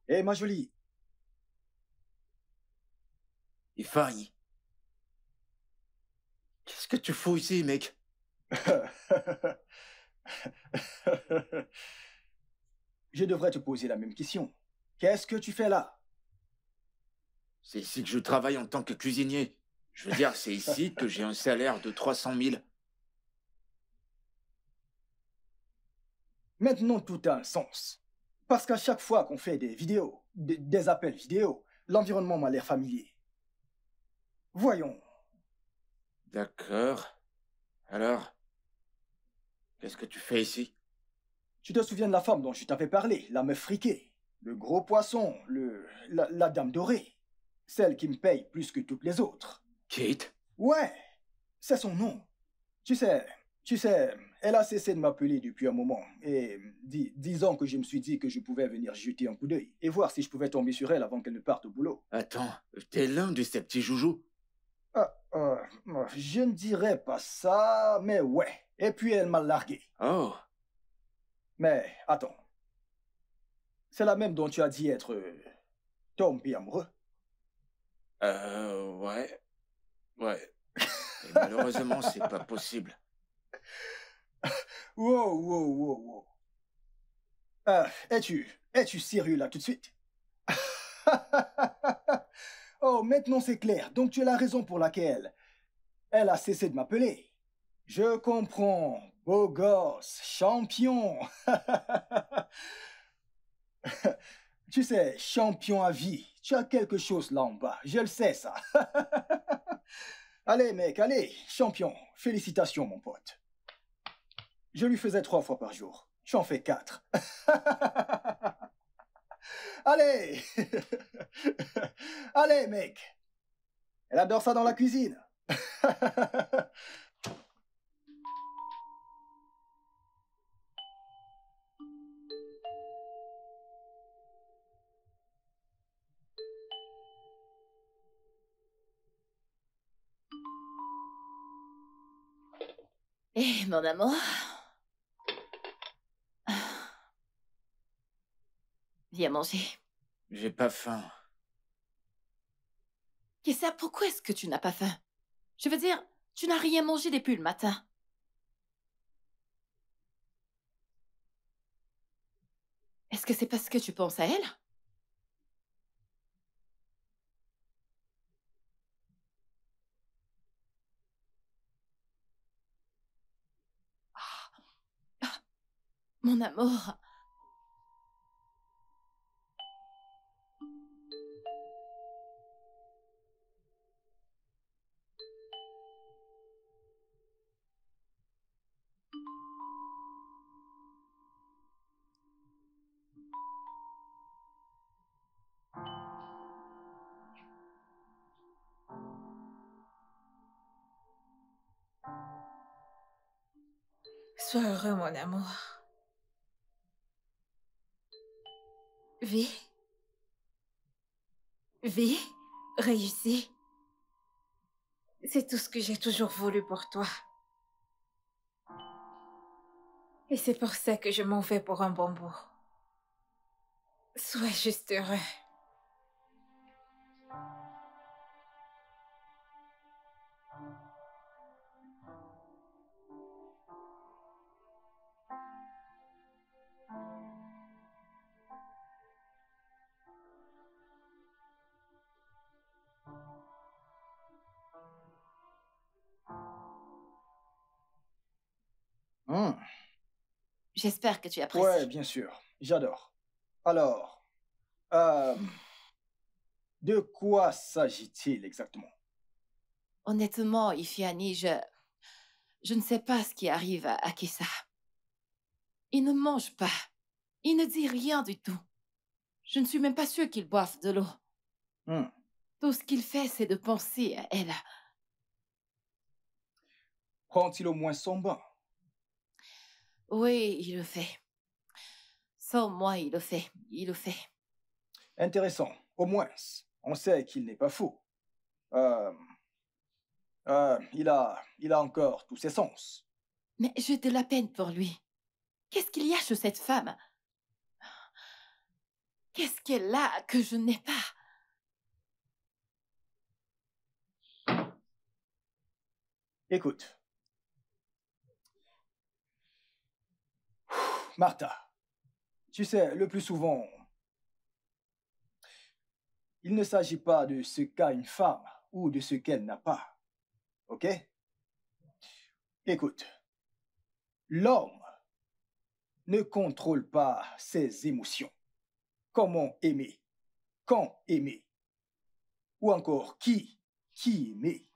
Hé, ma jolie. Ifai. Qu'est-ce que tu fous ici, mec? Je devrais te poser la même question. Qu'est-ce que tu fais là? C'est ici que je travaille en tant que cuisinier. Je veux dire, c'est ici que j'ai un salaire de 300 000. Maintenant, tout a un sens. Parce qu'à chaque fois qu'on fait des vidéos, des appels vidéo, l'environnement m'a l'air familier. Voyons. D'accord. Alors, qu'est-ce que tu fais ici? Tu te souviens de la femme dont je t'avais parlé, la meuf friquée, le gros poisson, la dame dorée, celle qui me paye plus que toutes les autres. Kate? Ouais, c'est son nom. Tu sais, elle a cessé de m'appeler depuis un moment. Et disons que je me suis dit que je pouvais venir jeter un coup d'œil et voir si je pouvais tomber sur elle avant qu'elle ne parte au boulot. Attends, t'es l'un de ces petits joujoux? Je ne dirais pas ça, mais ouais. Et puis elle m'a largué. Oh, Mais attends. C'est la même dont tu as dit être tombé amoureux. ouais. Ouais. Et malheureusement, c'est pas possible. Wow. Es-tu sérieux là tout de suite? Oh, maintenant c'est clair. Donc tu es la raison pour laquelle elle a cessé de m'appeler. Je comprends. Beau gosse, champion. Tu sais, champion à vie. Tu as quelque chose là en bas. Je le sais, ça. Allez, mec, allez. Champion. Félicitations, mon pote. Je lui faisais 3 fois par jour. J'en fais 4. Allez. Allez, mec. Elle adore ça dans la cuisine. Eh, mon amour. Viens manger. J'ai pas faim. Kessa, pourquoi est-ce que tu n'as pas faim? Je veux dire, tu n'as rien mangé depuis le matin. Est-ce que c'est parce que tu penses à elle? Mon amour. Sois heureux, mon amour. Vis. Vis. Réussis. C'est tout ce que j'ai toujours voulu pour toi. Et c'est pour ça que je m'en vais pour un bon bout. Sois juste heureux. Hmm. J'espère que tu apprécies. Ouais, bien sûr. J'adore. Alors, de quoi s'agit-il exactement? Honnêtement, Ifiani, je ne sais pas ce qui arrive à Kessa. Il ne mange pas. Il ne dit rien du tout. Je ne suis même pas sûre qu'il boive de l'eau. Hmm. Tout ce qu'il fait, c'est de penser à elle. Prend-il au moins son bain? Oui, il le fait. Sans moi, il le fait. Il le fait. Intéressant. Au moins, on sait qu'il n'est pas fou. Il a encore tous ses sens. Mais j'ai de la peine pour lui. Qu'est-ce qu'il y a chez cette femme? Qu'est-ce qu'elle a que je n'ai pas? Écoute. Martha, tu sais, le plus souvent, il ne s'agit pas de ce qu'a une femme ou de ce qu'elle n'a pas. Ok? Écoute, l'homme ne contrôle pas ses émotions. Comment aimer? Quand aimer? Ou encore qui aimer?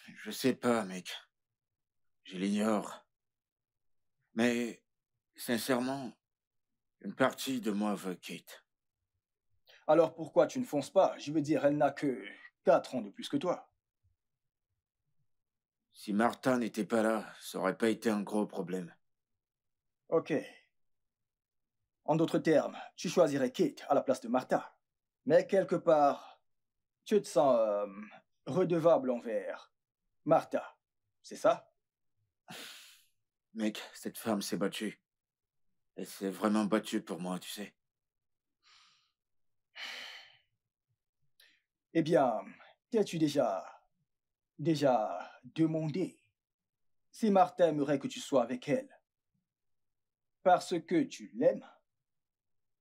Je sais pas, mec. Je l'ignore. Mais, sincèrement, une partie de moi veut Kate. Alors pourquoi tu ne fonces pas? Je veux dire, elle n'a que 4 ans de plus que toi. Si Martha n'était pas là, ça aurait pas été un gros problème. Ok. En d'autres termes, tu choisirais Kate à la place de Martha. Mais quelque part, tu te sens redevable envers Martha. C'est ça? Mec, cette femme s'est battue. Elle s'est vraiment battue pour moi, tu sais. Eh bien, t'es-tu déjà demandé si Martha aimerait que tu sois avec elle? Parce que tu l'aimes?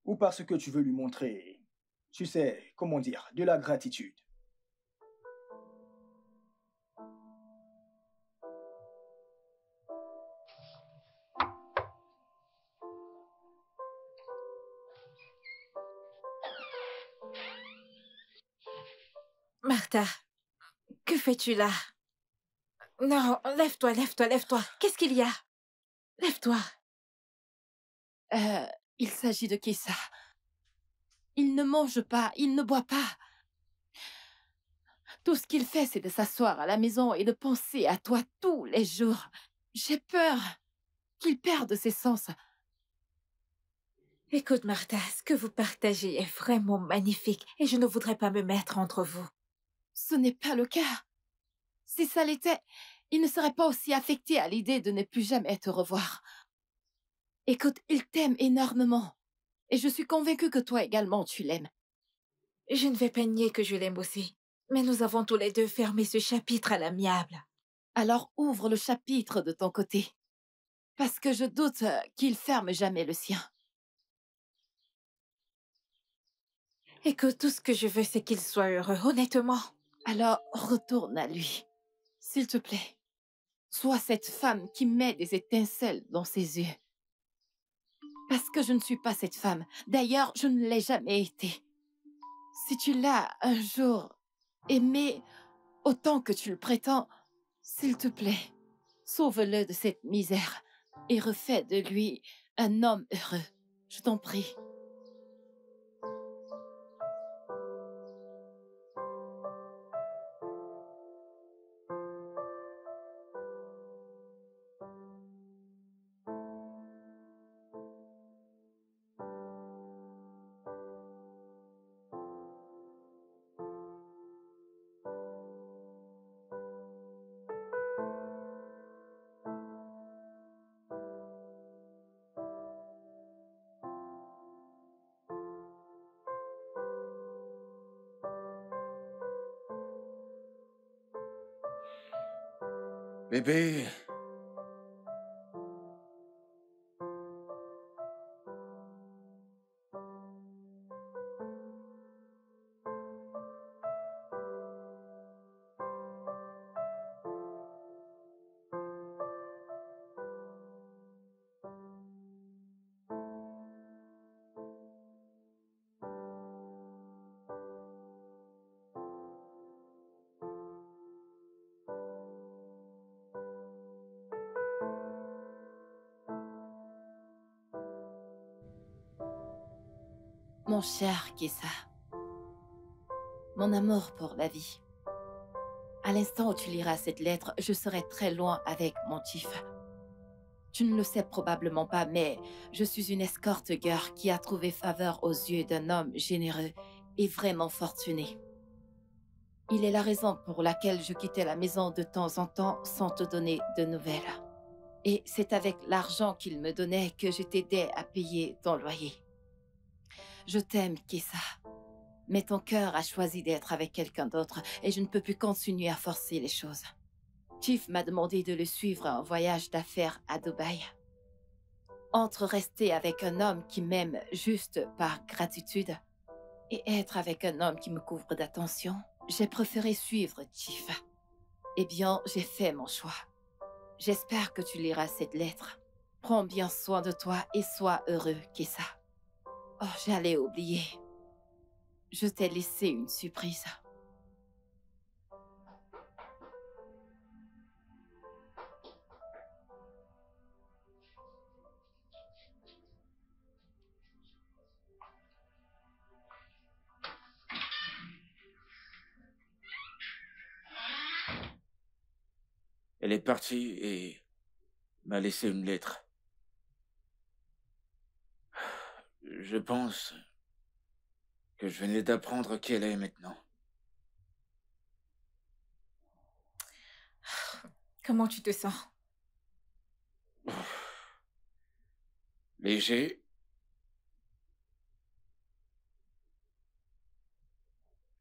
Ou parce que tu veux lui montrer, tu sais, comment dire, de la gratitude? Martha, que fais-tu là? Non, lève-toi, lève-toi, lève-toi. Qu'est-ce qu'il y a? Lève-toi. Il s'agit de Kessa. Il ne mange pas, il ne boit pas. Tout ce qu'il fait, c'est de s'asseoir à la maison et de penser à toi tous les jours. J'ai peur qu'il perde ses sens. Écoute, Martha, ce que vous partagez est vraiment magnifique et je ne voudrais pas me mettre entre vous. Ce n'est pas le cas. Si ça l'était, il ne serait pas aussi affecté à l'idée de ne plus jamais te revoir. Écoute, il t'aime énormément. Et je suis convaincue que toi également, tu l'aimes. Je ne vais pas nier que je l'aime aussi. Mais nous avons tous les deux fermé ce chapitre à l'amiable. Alors ouvre le chapitre de ton côté. Parce que je doute qu'il ferme jamais le sien. Écoute, tout ce que je veux, c'est qu'il soit heureux, honnêtement. Alors retourne à lui. S'il te plaît. Sois cette femme qui met des étincelles dans ses yeux. Parce que je ne suis pas cette femme. D'ailleurs, je ne l'ai jamais été. Si tu l'as un jour aimé autant que tu le prétends, s'il te plaît, sauve-le de cette misère et refais de lui un homme heureux. Je t'en prie. Bébé. Mon cher Kessa, mon amour pour la vie. À l'instant où tu liras cette lettre, je serai très loin avec mon chief. Tu ne le sais probablement pas, mais je suis une escorte girl qui a trouvé faveur aux yeux d'un homme généreux et vraiment fortuné. Il est la raison pour laquelle je quittais la maison de temps en temps sans te donner de nouvelles. Et c'est avec l'argent qu'il me donnait que je t'aidais à payer ton loyer. Je t'aime, Kessa. Mais ton cœur a choisi d'être avec quelqu'un d'autre et je ne peux plus continuer à forcer les choses. Chief m'a demandé de le suivre en voyage d'affaires à Dubaï. Entre rester avec un homme qui m'aime juste par gratitude et être avec un homme qui me couvre d'attention, j'ai préféré suivre Chief. Eh bien, j'ai fait mon choix. J'espère que tu liras cette lettre. Prends bien soin de toi et sois heureux, Kessa. Oh, j'allais oublier. Je t'ai laissé une surprise. Elle est partie et m'a laissé une lettre. Je pense que je venais d'apprendre qui elle est maintenant. Comment tu te sens? Léger.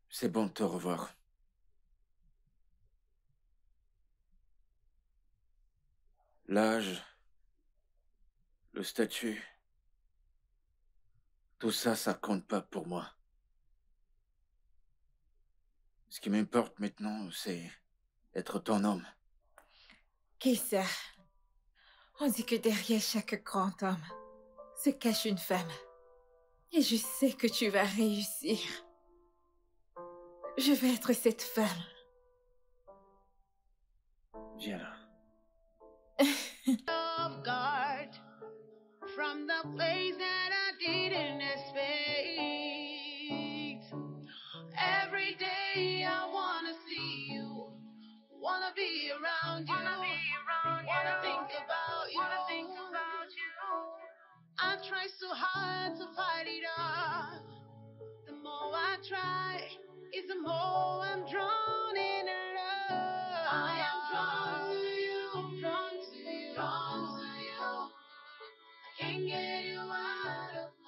C'est bon de te revoir. L'âge, le statut, tout ça, ça compte pas pour moi. Ce qui m'importe maintenant, c'est être ton homme. Kessa, on dit que derrière chaque grand homme se cache une femme. Et je sais que tu vas réussir. Je vais être cette femme. Viens là. Off guard from the place that I didn't expect. Every day I wanna see you, wanna be around you, wanna think about you. I try so hard to fight it off. The more I try, is the more I'm drawn in love. I am drawn to you, drawn to you, drawn to you. I can't get you out of